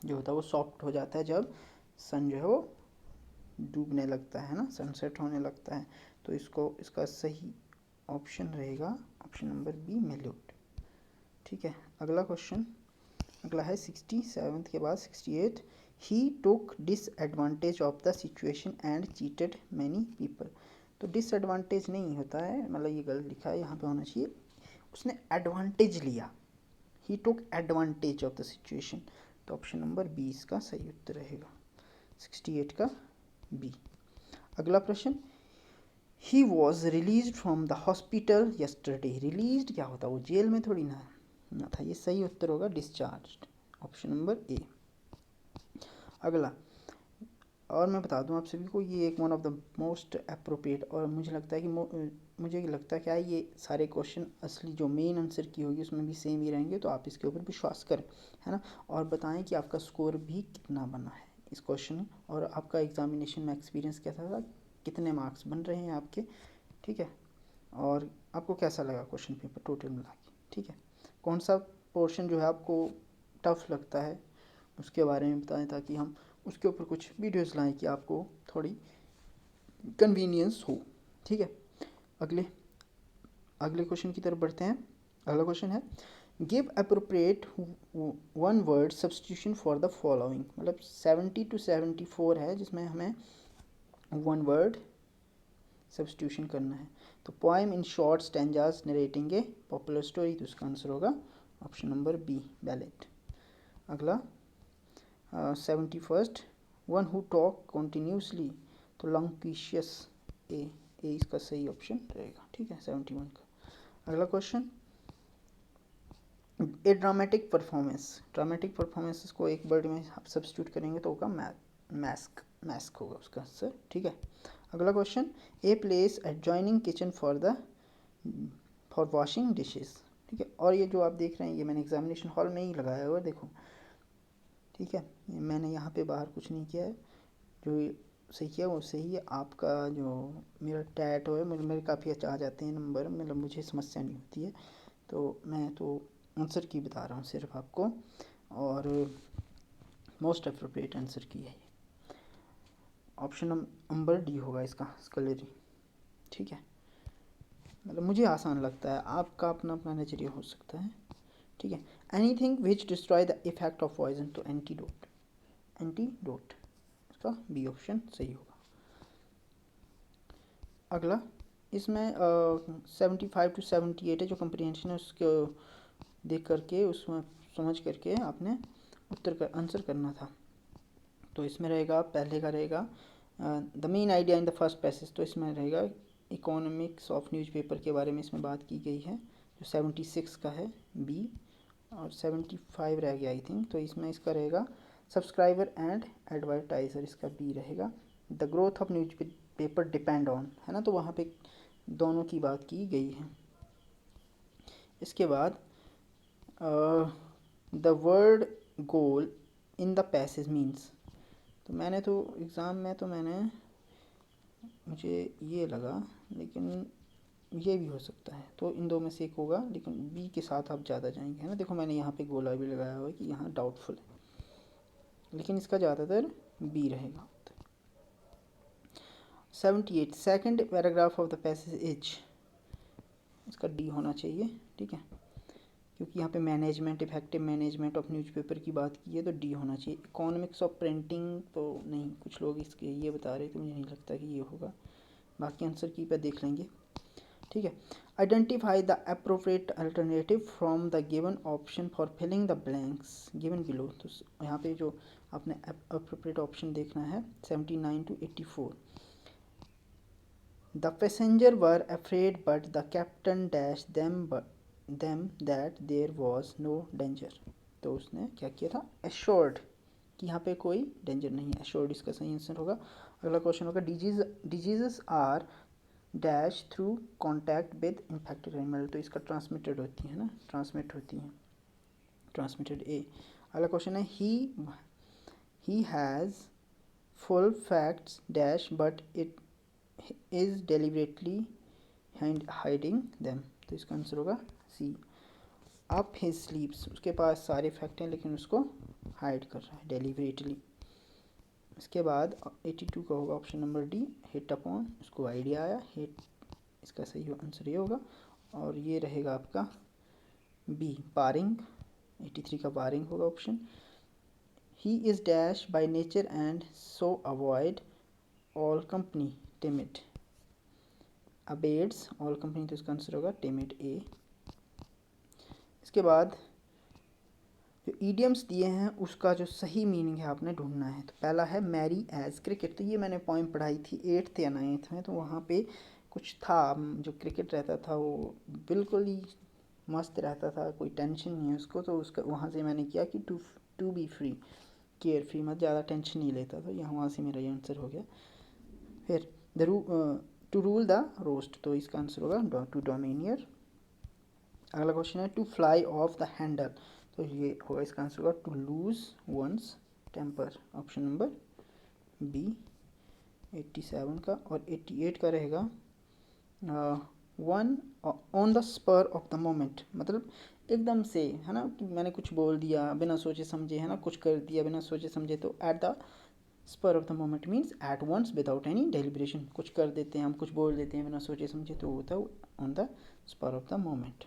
जो होता है वो सॉफ्ट हो जाता है जब सन जो है वो डूबने लगता है ना, सनसेट होने लगता है, तो इसका सही ऑप्शन रहेगा ऑप्शन नंबर बी, मेल्यूट। ठीक है, अगला क्वेश्चन, अगला है 67 के बाद 68, he took disadvantage of the situation and cheated many people. तो डिसएडवांटेज नहीं होता है, मतलब ये गलत लिखा है, यहाँ पे होना चाहिए उसने एडवांटेज लिया, he took advantage of the situation, तो ऑप्शन नंबर बी इसका सही उत्तर रहेगा, 68 का बी। अगला प्रश्न, he was release from the hospital yesterday. Release क्या होता है, वो जेल में थोड़ी ना था, ये सही उत्तर होगा डिस्चार्ज, ऑप्शन नंबर ए। अगला, और मैं बता दूं आप सभी को, ये एक one of the most appropriate, और मुझे लगता है क्या है, ये सारे क्वेश्चन असली जो मेन आंसर की होगी उसमें भी सेम ही रहेंगे, तो आप इसके ऊपर विश्वास करें, है ना, और बताएं कि आपका स्कोर भी कितना बना है इस क्वेश्चन, और आपका एग्जामिनेशन में एक्सपीरियंस कैसा था, कितने मार्क्स बन रहे हैं आपके। ठीक है, और आपको कैसा लगा क्वेश्चन पेपर टोटल मिला के। ठीक है, कौन सा पोर्शन जो है आपको टफ लगता है उसके बारे में बताएं, ताकि हम उसके ऊपर कुछ वीडियोस लाएं कि आपको थोड़ी कन्वीनियंस हो। ठीक है, अगले क्वेश्चन की तरफ बढ़ते हैं। अगला क्वेश्चन है, give appropriate one word substitution for the following. मतलब 70 to 74 है जिसमें हमें वन वर्ड सब्सटीट्यूशन करना है। तो poem in short stanzas narrating A popular story, तो इसका आंसर होगा ऑप्शन नंबर बी, बैलेट। अगला 71st, one who talk continuously, तो लॉन्क्विशियस, ए इसका सही ऑप्शन रहेगा। ठीक है, 71 का। अगला क्वेश्चन, ए ड्रामेटिक परफॉर्मेंस को एक वर्ड में आप सब्स्टिट्यूट करेंगे तो होगा मैस्क होगा उसका आंसर। ठीक है, अगला question, a place adjoining kitchen for washing dishes. ठीक है, और ये जो आप देख रहे हैं ये मैंने एग्जामिनेशन हॉल में ही लगाया हुआ है, देखो। ठीक है, मैंने यहाँ पे बाहर कुछ नहीं किया है, जो सही किया वो सही है। आपका जो मेरा टैट हो है, मेरे काफ़ी अच्छा आ जाते हैं नंबर, मतलब मुझे समस्या नहीं होती है, तो मैं तो आंसर की बता रहा हूँ सिर्फ आपको, और मोस्ट अप्रोप्रिएट आंसर की है ये। ऑप्शन नंबर डी होगा इसका, स्कलरी। ठीक है, मतलब मुझे आसान लगता है, आपका अपना अपना नज़रिया हो सकता है। ठीक है, anything which destroy the effect of poison, तो एंटीडोट इसका बी ऑप्शन सही होगा। अगला, इसमें 75 to 78 है जो कंप्रीहेंशन है, उसको देख करके उसमें समझ करके आपने आंसर करना था। तो इसमें रहेगा, पहले का रहेगा the main idea in the first passage, तो इसमें रहेगा इकोनॉमिक्स ऑफ न्यूज़पेपर के बारे में इसमें बात की गई है, जो 76 का है बी, और 75 रह गया आई थिंक, तो इसमें इसका रहेगा सब्सक्राइबर एंड एडवर्टाइज़र, इसका बी रहेगा। The growth of news paper depend on, है ना, तो वहाँ पे दोनों की बात की गई है। इसके बाद the word goal in the passage means, तो मैंने तो एग्ज़ाम में तो मुझे ये लगा, लेकिन ये भी हो सकता है, तो इन दो में से एक होगा, लेकिन बी के साथ आप ज़्यादा जाएंगे, है ना। देखो मैंने यहाँ पे गोला भी लगाया हुआ है कि यहाँ डाउटफुल है, लेकिन इसका ज़्यादातर बी रहेगा। 78 second paragraph of the passage is, इसका डी होना चाहिए। ठीक है, क्योंकि यहाँ पे management, effective management of newspaper की बात की है, तो डी होना चाहिए। इकोनॉमिक्स ऑफ प्रिंटिंग तो नहीं, कुछ लोग इसके ये बता रहे थे, मुझे नहीं लगता कि ये होगा, बाकी आंसर की पे देख लेंगे। ठीक है, identify the appropriate alternative from the given option for filling the blanks given below, तो यहाँ पे जो आपने अप्रोप्रिएट ऑप्शन देखना है 79 to 84। The passenger were afraid but the captain dash them that there was no danger, तो उसने क्या किया था, एश्योर्ड कि यहाँ पे कोई डेंजर नहीं है, एश्योर्ड इसका सही आंसर होगा। अगला क्वेश्चन होगा, diseases are dash through contact with infected animal, तो इसका ट्रांसमिटेड होती है ना, ट्रांसमिट होती हैं, ट्रांसमिटेड ए। अगला क्वेश्चन है, he has full facts dash but it is deliberately hiding them, तो इसका आंसर होगा सी, अप हिज स्लीप्स, उसके पास सारे फैक्ट हैं लेकिन उसको हाइड कर रहा है डेलिबरेटली। इसके बाद 82 का होगा option number D, hit upon, उसको आइडिया आया, हिट, इसका सही आंसर ये होगा। और ये रहेगा आपका बी, बारिंग, 83 का बारिंग होगा option. He is dash by nature and so avoid all company timid, abides all company, तो इसका आंसर होगा टिमिड ए। इसके बाद जो ईडियम्स दिए हैं उसका जो सही मीनिंग है आपने ढूंढना है, तो पहला है मैरी एज क्रिकेट, तो ये मैंने पॉइंट पढ़ाई थी 8th या 9th में, तो वहाँ पे कुछ था, जो क्रिकेट रहता था वो बिल्कुल ही मस्त रहता था, कोई टेंशन नहीं है उसको, तो उसका वहाँ से मैंने किया कि to be free, care free, मत ज़्यादा टेंशन नहीं लेता था, यहाँ वहाँ से मेरा ये आंसर हो गया। फिर टू रूल द रोस्ट, तो इसका आंसर होगा टू डोमिनियर। अगला क्वेश्चन है, to fly off the handle, तो ये होगा, इसका आंसर होगा to lose one's temper, option number B 87 का। और 88 का रहेगा one on the spur of the moment, मतलब एकदम से, है ना, कि मैंने कुछ बोल दिया बिना सोचे समझे, है ना, कुछ कर दिया बिना सोचे समझे, तो at the spur of the moment means at once without any deliberation, कुछ कर देते हैं हम, कुछ बोल देते हैं बिना सोचे समझे, तो वो होता है on the spur of the moment,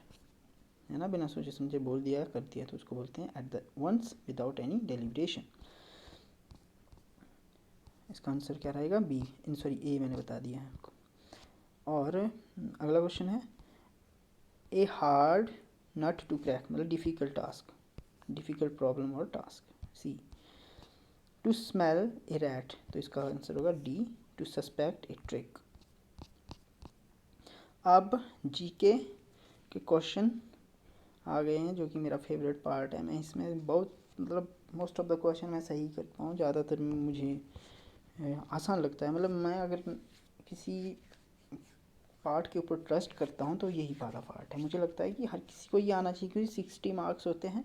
है ना, बिना सोचे समझे बोल दिया कर दिया, तो उसको बोलते हैं at the ones without any deliberation. इसका आंसर क्या रहेगा, बी, इन सॉरी ए मैंने बता दिया है आपको। और अगला क्वेश्चन है, a hard nut to crack, मतलब डिफ़िकल्ट टास्क, डिफ़िकल्ट प्रॉब्लम और task, C. To smell a rat, तो इसका आंसर होगा D, to suspect a trick. अब जीके के क्वेश्चन आ गए हैं, जो कि मेरा फेवरेट पार्ट है। मैं इसमें बहुत मतलब मोस्ट ऑफ द क्वेश्चन मैं सही करता हूँ, ज़्यादातर मुझे आसान लगता है। मतलब मैं अगर किसी पार्ट के ऊपर ट्रस्ट करता हूँ तो यही वाला पार्ट है। मुझे लगता है कि हर किसी को ये आना चाहिए, क्योंकि 60 मार्क्स होते हैं,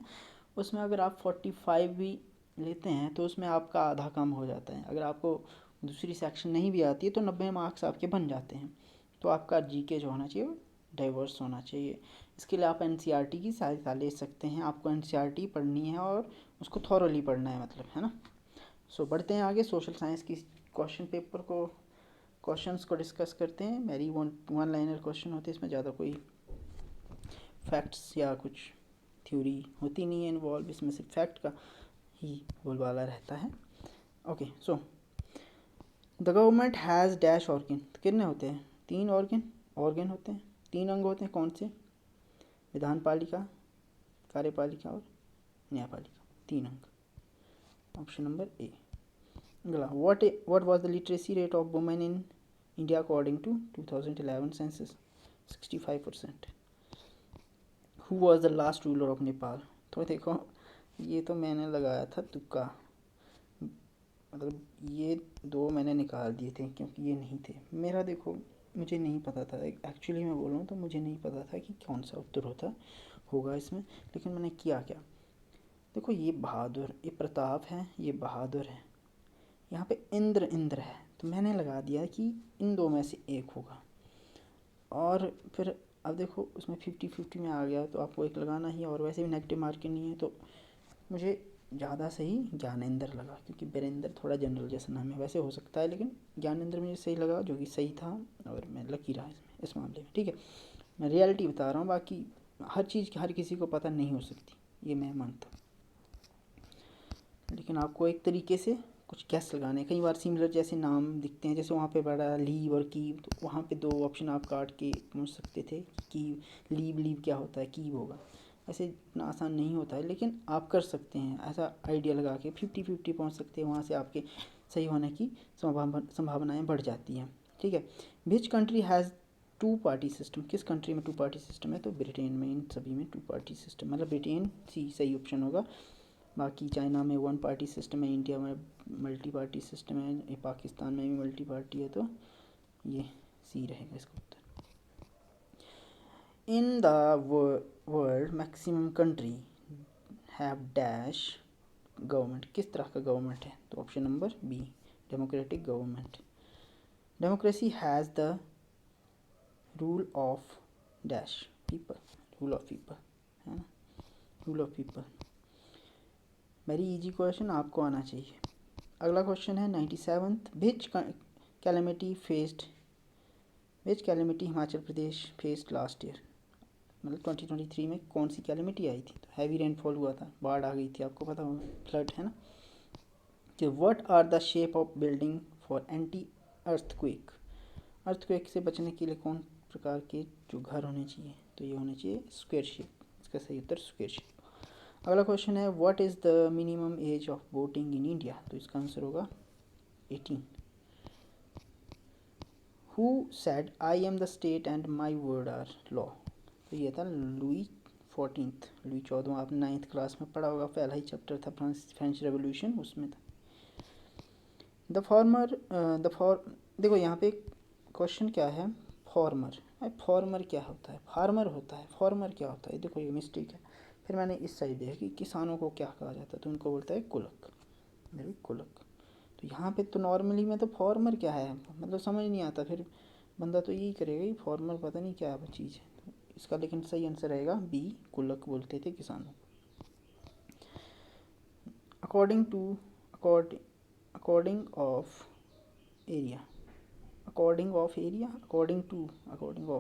उसमें अगर आप 45 भी लेते हैं तो उसमें आपका आधा कम हो जाता है। अगर आपको दूसरी सेक्शन नहीं भी आती है तो 90 मार्क्स आपके बन जाते हैं। तो आपका जीके जो होना चाहिए वो डाइवर्स होना चाहिए। इसके लिए आप एनसीईआरटी की सहायता ले सकते हैं। आपको एनसीईआरटी पढ़नी है और उसको थॉरोली पढ़ना है, मतलब, है ना। सो बढ़ते हैं आगे, सोशल साइंस की क्वेश्चंस को डिस्कस करते हैं। मेरी वन लाइनर क्वेश्चन होते हैं, इसमें ज़्यादा कोई फैक्ट्स या कुछ थ्योरी होती नहीं है इन्वॉल्व, इसमें सिर्फ फैक्ट का ही बोलबाला रहता है। Okay, so the government has dash organ. कितने होते हैं? 3 ऑर्गन होते हैं, 3 अंग होते हैं। कौन से? विधानपालिका, कार्यपालिका और न्यायपालिका, 3 अंग। Option number A. अगला, what was the literacy rate of women in India according to 2011 census? 65%। Who was the last ruler of Nepal? तो देखो, ये तो मैंने लगाया था तुक्का, मतलब ये 2 मैंने निकाल दिए थे क्योंकि ये नहीं थे मेरा। देखो, मुझे नहीं पता था एक्चुअली, मैं बोलूँ तो मुझे नहीं पता था कि कौन सा उत्तर होगा इसमें, लेकिन मैंने किया क्या। देखो, ये बहादुर, ये प्रताप है, ये बहादुर है, यहाँ पे इंद्र है, तो मैंने लगा दिया कि इन 2 में से एक होगा। और फिर अब देखो, उसमें 50-50 में आ गया, तो आपको एक लगाना ही, और वैसे भी नेगेटिव मार्किंग नहीं है, तो मुझे ज़्यादा सही ज्ञानेंद्र लगा, क्योंकि बीरेंद्र थोड़ा जनरल जैसा नाम है, वैसे हो सकता है, लेकिन ज्ञानेंद्र मुझे सही लगा, जो कि सही था, और मैं लकी रहा इसमें, इस मामले में। ठीक है, मैं रियलिटी बता रहा हूँ, बाकी हर चीज़ हर किसी को पता नहीं हो सकती, ये मैं मानता हूँ, लेकिन आपको एक तरीके से कुछ गैस लगाने। कई बार सिमिलर जैसे नाम दिखते हैं, जैसे वहाँ पे बड़ा लीव और कीव, तो वहाँ पे 2 ऑप्शन आप काट के पहुँच सकते थे कि लीव क्या होता है, कीव होगा। ऐसे इतना आसान नहीं होता है, लेकिन आप कर सकते हैं, ऐसा आइडिया लगा के 50-50 पहुँच सकते हैं, वहाँ से आपके सही होने की संभावनाएँ बढ़ जाती हैं। ठीक है, which country has 2 party system? किस कंट्री में 2 पार्टी सिस्टम है? तो ब्रिटेन में, इन सभी में 2 पार्टी सिस्टम, मतलब ब्रिटेन सही ऑप्शन होगा। बाकी चाइना में 1 पार्टी सिस्टम है, इंडिया में मल्टी पार्टी सिस्टम है, पाकिस्तान में भी मल्टी पार्टी है, तो ये सी रहेगा इसका उत्तर। In the world maximum country have dash government? किस तरह का गवर्नमेंट है? तो option number B, democratic government. Democracy has the rule of dash people, rule of people, है ना, rule of people. Very easy question, आपको आना चाहिए। अगला क्वेश्चन है 97th। Which calamity Himachal Pradesh faced last year? मतलब 2023 में कौन सी कैलेमिटी आई थी? तो हैवी रेनफॉल हुआ था, बाढ़ आ गई थी, आपको पता होगा, फ्लड, है ना। तो what are the shape of building for anti earthquake? Earthquake से बचने के लिए कौन प्रकार के जो घर होने चाहिए? तो ये होने चाहिए स्क्वायर शेप, इसका सही उत्तर स्क्वायर शेप। अगला क्वेश्चन है what is the minimum age of voting in India? तो इसका आंसर होगा 18। Who said I am the state and my word are law? तो ये था लुई 14th, लुई 14वां। आपने 9th क्लास में पढ़ा होगा, पहला ही चैप्टर था फ्रेंच रेवोल्यूशन, उसमें था। देखो यहाँ पे क्वेश्चन क्या है, फॉर्मर। फॉर्मर क्या होता है? फार्मर होता है, फॉर्मर क्या होता है? देखो ये मिस्टेक है। फिर मैंने इस साइड देखा कि किसानों को क्या कहा जाता है, तो उनको बोलता है कुलक, मेरे कुलक। तो यहाँ पे तो नॉर्मली में तो फॉर्मर क्या है, मतलब समझ नहीं आता, फिर बंदा तो यही करेगा कि फॉर्मर पता नहीं क्या चीज़ है। तो इसका लेकिन सही आंसर रहेगा बी, कुलक बोलते थे किसानों को। According of area, according of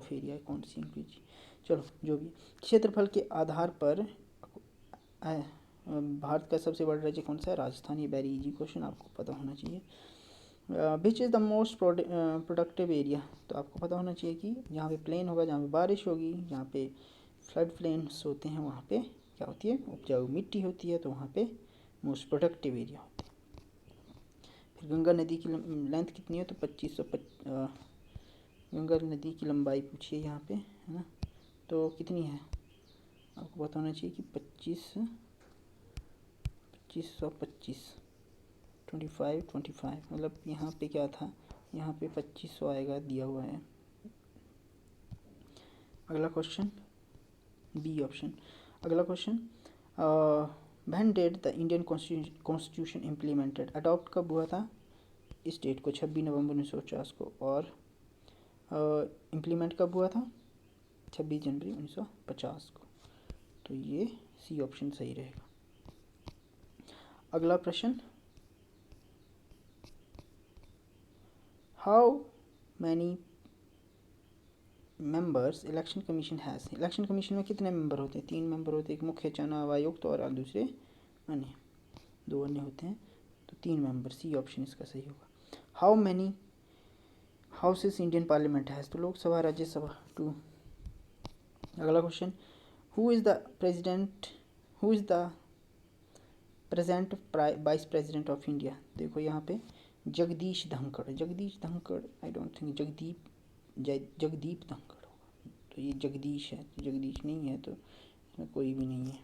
area कौन सी इंग्लिश? चलो जो भी, क्षेत्रफल के आधार पर भारत का सबसे बड़ा राज्य कौन सा है? राजस्थान। ये वेरी इजी क्वेश्चन, आपको पता होना चाहिए। विच is the most productive area? तो आपको पता होना चाहिए कि जहाँ पे प्लेन होगा, जहाँ पे बारिश होगी, जहाँ पे फ्लड प्लेन्स होते हैं, वहाँ पे क्या होती है? उपजाऊ मिट्टी होती है, तो वहाँ पे मोस्ट प्रोडक्टिव एरिया होती है। फिर गंगा नदी की लेंथ कितनी है? तो 2500। गंगा नदी की लंबाई पूछिए यहाँ पे, है ना, तो कितनी है? आपको पता होना चाहिए कि 25 25 मतलब यहाँ पे क्या था, यहाँ पे 2500 आएगा, दिया हुआ है। अगला क्वेश्चन बी ऑप्शन। अगला question, when did the Indian constitution implemented, adopt कब हुआ था इस डेट को, 26 नवंबर 1950 को, और इम्प्लीमेंट कब हुआ था, 26 जनवरी 1950 को। तो ये सी ऑप्शन सही रहेगा। अगला प्रश्न, how many members election commission has, election commission में कितने मेंबर होते हैं, 3 मेंबर होते हैं, एक मुख्य चुनाव आयुक्त और दूसरे अन्य, 2 अन्य होते हैं, तो 3 मेंबर, सी ऑप्शन इसका सही होगा। How many houses Indian parliament has, तो लोकसभा राज्यसभा 2। अगला question, who is the present vice president of India, देखो यहाँ पे Jagdish Dhankhar I don't think Jagdeep Dhankhar होगा, तो ये जगदीश है, तो जगदीश नहीं है, तो इसमें कोई भी नहीं है,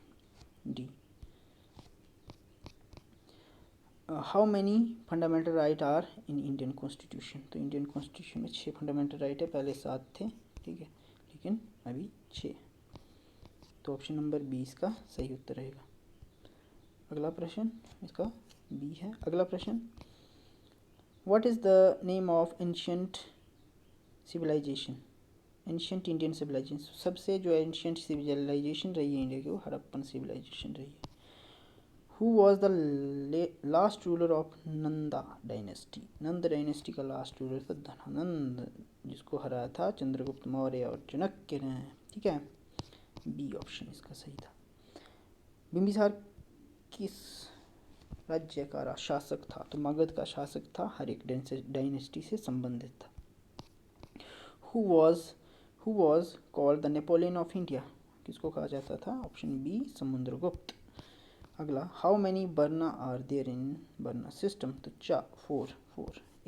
D. How many fundamental right are in Indian constitution, तो इंडियन कॉन्स्टिट्यूशन में 6 फंडामेंटल राइट है, पहले 7 थे, ठीक है, लेकिन अभी 6, तो ऑप्शन नंबर 20 का सही उत्तर रहेगा। अगला प्रश्न इसका बी है। अगला प्रश्न, what is the name of ancient civilisation, ancient Indian civilisation, सबसे जो एंशियंट सिविलाइजेशन रही है इंडिया की, वो हड़प्पन सिविलाइजेशन रही है। Who was the last ruler of Nanda dynasty, Nand dynasty का लास्ट रूलर था धनानंद, जिसको हराया था चंद्रगुप्त मौर्य और चाणक्य ने, ठीक है, बी ऑप्शन इसका सही था। बिंबिसार किस राज्य का शासक था, तो मगध का शासक था, हर एक डायनेस्टी से संबंधित था। Who was called the Napoleon of India, किसको कहा जाता था, ऑप्शन बी समुद्रगुप्त। अगला, how many varna are there in varna system, तो 4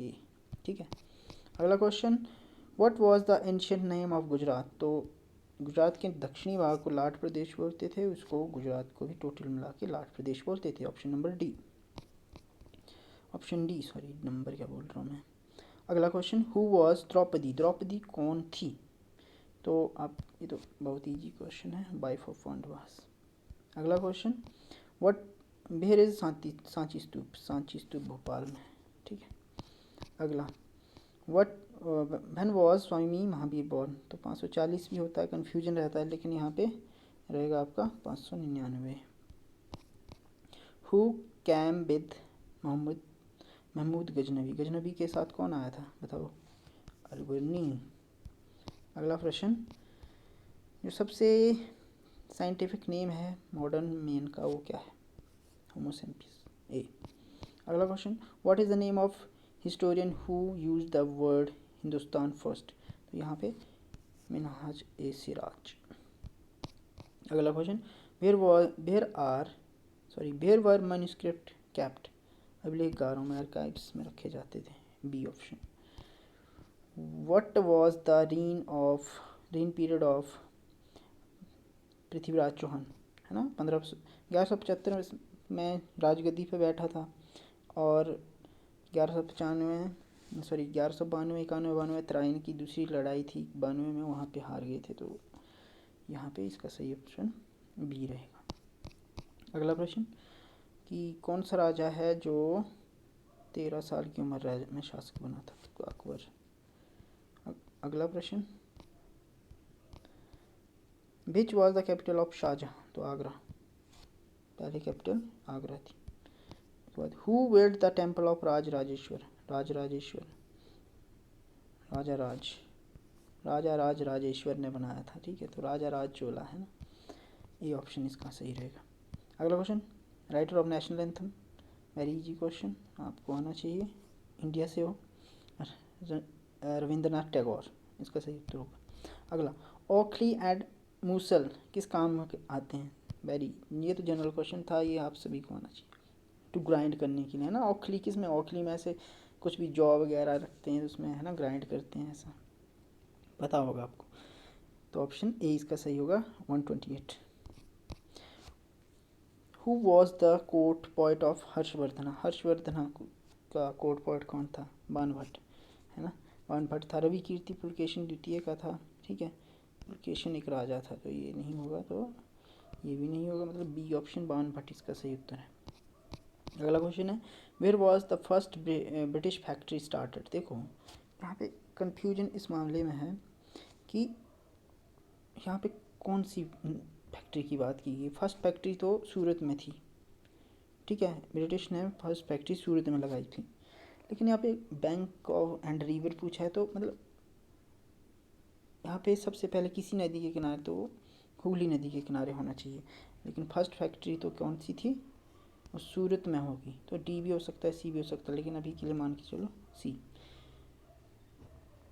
ए, ठीक है। अगला question, what was the ancient name of Gujarat, तो गुजरात के दक्षिणी भाग को लाट प्रदेश बोलते थे, उसको गुजरात को भी टोटल मिला के लाट प्रदेश बोलते थे, option number D, sorry number क्या बोल रहा हूँ मैं। अगला question, who was Draupadi, Draupadi कौन थी, तो आप, ये तो बहुत ईजी क्वेश्चन है, वाइफ ऑफ पांडवास। अगला question, what where is Sanchi Stupa Bhopal में, ठीक है। अगला, what when was Swami Mahavir born, तो 540 भी होता है, कन्फ्यूजन रहता है, लेकिन यहाँ पे रहेगा आपका 599। Who came with Mahmud Ghaznavi के साथ कौन आया था, बताओ, अलबर्नी। अगला प्रश्न, जो सबसे साइंटिफिक नेम है मॉडर्न मैन का, वो क्या है, होमो सेपियंस, ए। अगला question, what is the name of historian who use the word Hindustan first, तो यहाँ पे मिनहाज ए सिराज। अगला question, where were manuscript kept, अभिलेखगारों में, आर्काइव्स में रखे जाते थे, B option. What was the reign period of Prithviraj Chauhan, है ना, 1175 में राजगद्दी पे बैठा था, और 1192 91 त्राइन की दूसरी लड़ाई थी, 92 में वहाँ पे हार गए थे, तो यहाँ पे इसका सही ऑप्शन बी रहेगा। अगला प्रश्न, कि कौन सा राजा है जो 13 साल की उम्र में शासक बना था, तो अकबर। अगला प्रश्न, which was the capital of Shahjahan, तो आगरा, पहले कैपिटल आगरा थी। उसके बाद, who built the temple of Raja Rajeshwar ने बनाया था, ठीक है, तो राजा राज चोला है ना, ये ऑप्शन इसका सही रहेगा। अगला question, writer of national anthem, very easy question, आपको आना चाहिए, इंडिया से हो, रविंद्रनाथ टैगोर, इसका सही उत्तर होगा। अगला, ओखली एंड मूसल किस काम में आते हैं, ये तो जनरल क्वेश्चन था, ये आप सभी को आना चाहिए, टू ग्राइंड करने के लिए, है ना, ओखली किस में, ओखली में ऐसे कुछ भी जौ वगैरह रखते हैं उसमें, है ना, ग्राइंड करते हैं, ऐसा पता होगा आपको, तो ऑप्शन ए इसका सही होगा, 128। Who was the court poet of Harshavardhana? Harshavardhana का कोर्ट पोइट कौन था? बाणभट्ट, है ना। बाणभट्ट था। रवि कीर्ति पुलकेशिन द्वितीय का था, ठीक है। पुलकेशिन एक राजा था, तो ये नहीं होगा, तो ये भी नहीं होगा, मतलब बी ऑप्शन बाणभट्ट इसका सही उत्तर है। अगला क्वेश्चन है, where was the first British factory started? देखो यहाँ पे कन्फ्यूजन इस मामले में है कि यहाँ पे कौन सी फैक्ट्री की बात की गई। फर्स्ट फैक्ट्री तो सूरत में थी, ठीक है। ब्रिटिश ने फर्स्ट फैक्ट्री सूरत में लगाई थी, लेकिन यहाँ पे बैंक ऑफ एंड रिवर पूछा है, तो मतलब यहाँ पे सबसे पहले किसी नदी के किनारे, तो हुगली नदी के किनारे होना चाहिए। लेकिन फर्स्ट फैक्ट्री तो कौन सी थी? वो सूरत में होगी, तो डी भी हो सकता है, सी भी हो सकता है, लेकिन अभी के लिए मान के चलो सी।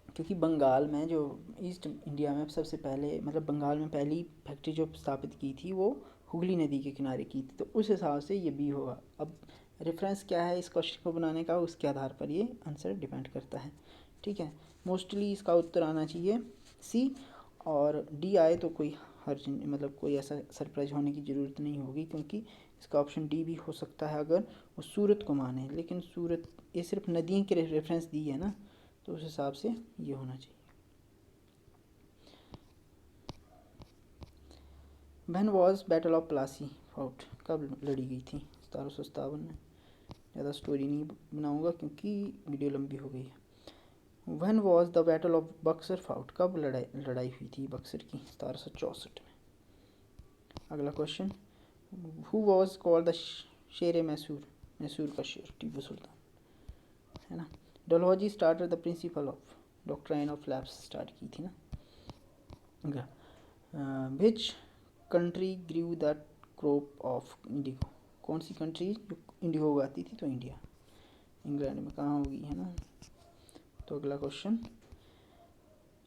क्योंकि बंगाल में जो ईस्ट इंडिया में सबसे पहले, मतलब बंगाल में पहली फैक्ट्री जो स्थापित की थी वो हुगली नदी के किनारे की थी, तो उस हिसाब से ये बी होगा। अब रेफरेंस क्या है इस क्वेश्चन को बनाने का, उसके आधार पर ये आंसर डिपेंड करता है, ठीक है। मोस्टली इसका उत्तर आना चाहिए सी, और डी आए तो कोई हर्ज, मतलब कोई ऐसा सरप्राइज होने की ज़रूरत नहीं होगी, क्योंकि इसका ऑप्शन डी भी हो सकता है अगर वो सूरत को माने, लेकिन सूरत ये सिर्फ नदियों के रेफरेंस दी है ना, तो उस हिसाब से ये होना चाहिए। When was battle of Plassey fought? कब लड़ी गई थी? 1757 में। ज़्यादा स्टोरी नहीं बनाऊंगा क्योंकि वीडियो लंबी हो गई है। When was the battle of Buxar fought? कब लड़ाई हुई थी बक्सर की? 1764 में। अगला question, who was called the Sher Mysore? Mysore का शेर टीपू सुल्तान, है ना। Dalhousie started the principle of doctrine of lapse, start की थी ना। Which country grew the crop of indigo? कौन सी कंट्री जो इंडिगो उगाती थी? तो इंडिया। इंग्लैंड में कहाँ होगी, है ना। तो अगला question,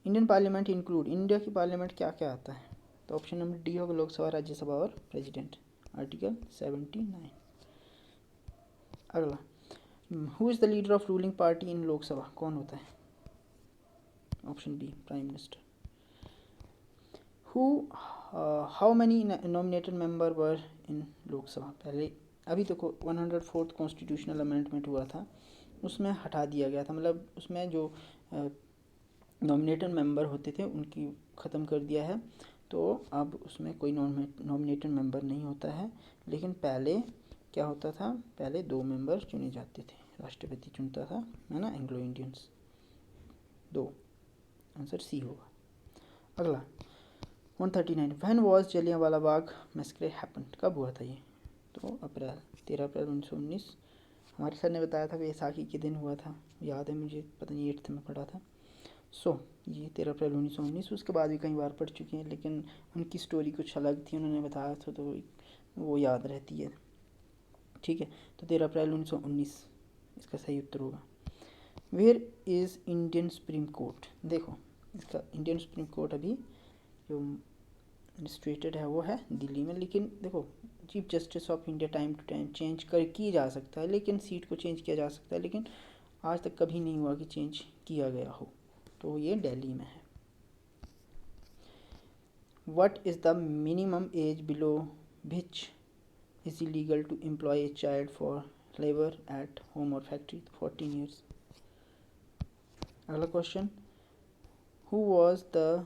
Indian parliament include, India की पार्लियामेंट क्या क्या आता है? तो ऑप्शन नंबर डी होगा लोकसभा, राज्यसभा और प्रेसिडेंट, आर्टिकल 79। अगला, who is the leader of ruling party in Lok Sabha? कौन होता है? Option B prime minister. Who how many nominated member were in Lok Sabha? पहले अभी देखो 104th कॉन्स्टिट्यूशनल अमेंडमेंट हुआ था, उसमें हटा दिया गया था, मतलब उसमें जो नॉमिनेटेड मेंबर होते थे उनकी ख़त्म कर दिया है, तो अब उसमें कोई नॉमिनेटेड मेंबर नहीं होता है। लेकिन पहले क्या होता था? पहले 2 मेंबर चुने जाते थे, राष्ट्रपति चुनता था, है ना, एंग्लो इंडियंस। 2, आंसर सी होगा। अगला 139, when was Jallianwala Bagh massacre happened? कब हुआ था ये? तो अप्रैल 13 अप्रैल 1919। हमारे सर ने बताया था बैसाखी के दिन हुआ था, याद है मुझे, पता नहीं 8th में पढ़ा था। ये 13 अप्रैल 1919। उसके बाद भी कई बार पढ़ चुके हैं, लेकिन उनकी स्टोरी कुछ अलग थी, उन्होंने बताया था, तो वो याद रहती है, ठीक है। तो 13 अप्रैल 1919 इसका सही उत्तर होगा। Where is Indian supreme court? देखो इसका इंडियन सुप्रीम कोर्ट अभी जो रजिस्ट्रेटेड है वो है दिल्ली में, लेकिन देखो chief justice of India time to time change कर की जा सकता है, लेकिन सीट को चेंज किया जा सकता है, लेकिन आज तक कभी नहीं हुआ कि चेंज किया गया हो, तो ये दिल्ली में है। What is the minimum age below which is illegal to employ a child for labour at home और फैक्ट्री? 14 ईयर्स। अगला question, who was the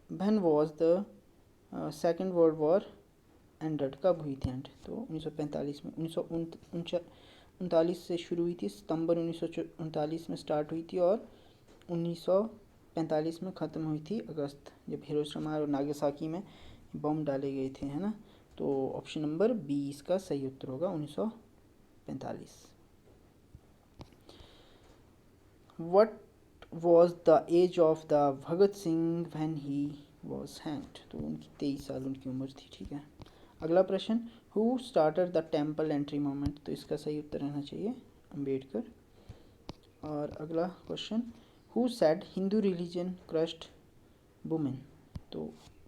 when was the second world war ended? कब हुई थी एंड? तो 1945 में। 1939 से शुरू हुई थी, सितंबर 1939 में स्टार्ट हुई थी, और 1945 में ख़त्म हुई थी अगस्त, जब हिरोशिमा और नागासाकी में बम डाले गए थे, है ना। तो ऑप्शन नंबर बी इसका सही उत्तर होगा, 1945। What was the age of the Bhagat Singh when he was hanged? तो उनकी 23 साल उनकी उम्र थी, ठीक है। अगला प्रश्न, who started the temple entry movement? तो इसका सही उत्तर रहना चाहिए अम्बेडकर। और अगला question, who said Hindu religion crushed women? तो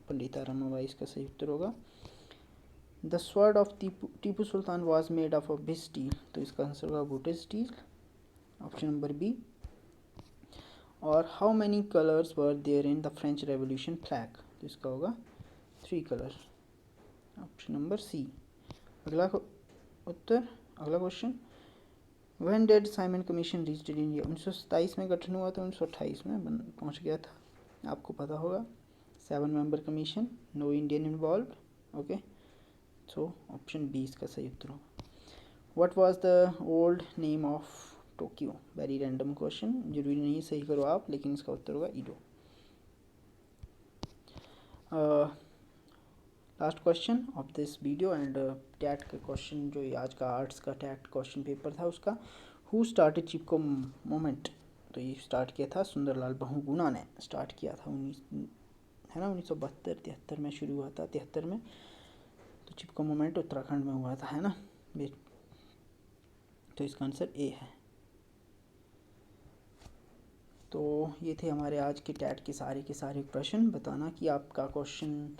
पंडित रमाबाई इसका सही उत्तर होगा। The sword of Tipu Sultan was made of which steel? तो इसका आंसर होगा wooden steel, option number B. और how many colours were there in the French revolution flag? तो इसका होगा 3 कलर, ऑप्शन नंबर सी। उत्तर। अगला question, when dead Simon commission reached India? 1927 में गठन हुआ था, 1928 में पहुंच गया था, आपको पता होगा। 7 member commission, no Indian involve. Okay, so option B इसका सही उत्तर होगा। What was the old name of Tokyo? Very random question, जरूरी नहीं है सही करो आप, लेकिन इसका उत्तर होगा Edo. Last question of this video and that का क्वेश्चन, जो आज का आर्ट्स का टैट क्वेश्चन पेपर था उसका, हु स्टार्टेड चिपको मूवमेंट? तो ये स्टार्ट किया था सुंदरलाल बहुगुणा ने स्टार्ट किया था, 1972-73 में शुरू हुआ था, 73 में। तो चिपको मूवमेंट उत्तराखंड में हुआ था, है ना। तो इसका आंसर ए है। तो ये थे हमारे आज के टैट के सारे प्रश्न। बताना कि आपका क्वेश्चन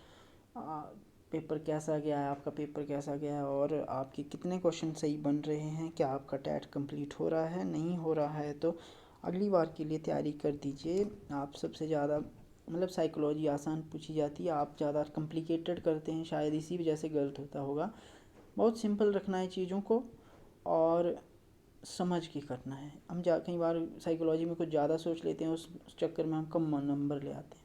पेपर कैसा गया है, आपका पेपर कैसा गया है, और आपके कितने क्वेश्चन सही बन रहे हैं। क्या आपका टैट कंप्लीट हो रहा है? नहीं हो रहा है तो अगली बार के लिए तैयारी कर दीजिए। आप सबसे ज़्यादा मतलब साइकोलॉजी आसान पूछी जाती है, आप ज़्यादा कॉम्प्लिकेटेड करते हैं, शायद इसी वजह से गलत होता होगा। बहुत सिंपल रखना है चीज़ों को और समझ के करना है। हम कई बार साइकोलॉजी में कुछ ज़्यादा सोच लेते हैं, उस चक्कर में हम कम नंबर ले आते हैं।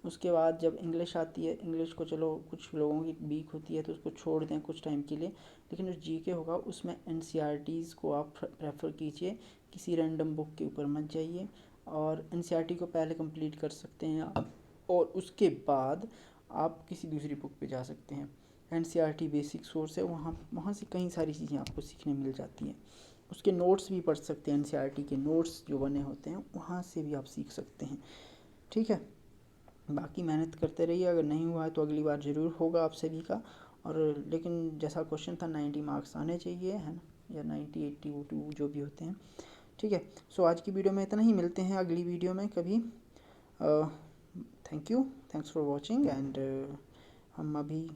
उसके बाद जब इंग्लिश आती है, इंग्लिश को चलो कुछ लोगों की वीक होती है तो उसको छोड़ दें कुछ टाइम के लिए, लेकिन जो जीके होगा उसमें एनसीईआरटीज़ को आप प्रेफर कीजिए, किसी रैंडम बुक के ऊपर मत जाइए। और एनसीईआरटी को पहले कंप्लीट कर सकते हैं आप, और उसके बाद आप किसी दूसरी बुक पे जा सकते हैं। एनसीईआरटी बेसिक सोर्स है, वहाँ से कई सारी चीज़ें आपको सीखने मिल जाती हैं। उसके नोट्स भी पढ़ सकते हैं, एनसीईआरटी के नोट्स जो बने होते हैं वहाँ से भी आप सीख सकते हैं। ठीक है, बाकी मेहनत करते रहिए, अगर नहीं हुआ है तो अगली बार ज़रूर होगा आप सभी का। और लेकिन जैसा क्वेश्चन था 90 मार्क्स आने चाहिए, है ना, या 90 80 82 जो भी होते हैं। ठीक है, सो आज की वीडियो में इतना ही, मिलते हैं अगली वीडियो में कभी। Thank you, thanks for watching and हम अभी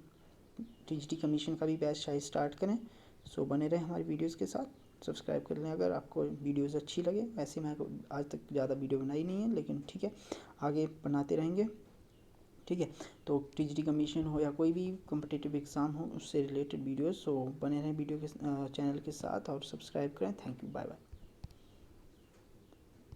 टीजीटी कमीशन का भी बैच शायद स्टार्ट करें। सो बने रहें हमारी वीडियोज़ के साथ, सब्सक्राइब कर लें अगर आपको वीडियोज़ अच्छी लगे। वैसे मैं आज तक ज़्यादा वीडियो बनाई नहीं है, लेकिन ठीक है, आगे बनाते रहेंगे। ठीक है, तो टीजीटी कमीशन हो या कोई भी कॉम्पिटिटिव एग्ज़ाम हो, उससे रिलेटेड वीडियोस, सो बने रहें वीडियो के चैनल के साथ और सब्सक्राइब करें। Thank you, bye bye.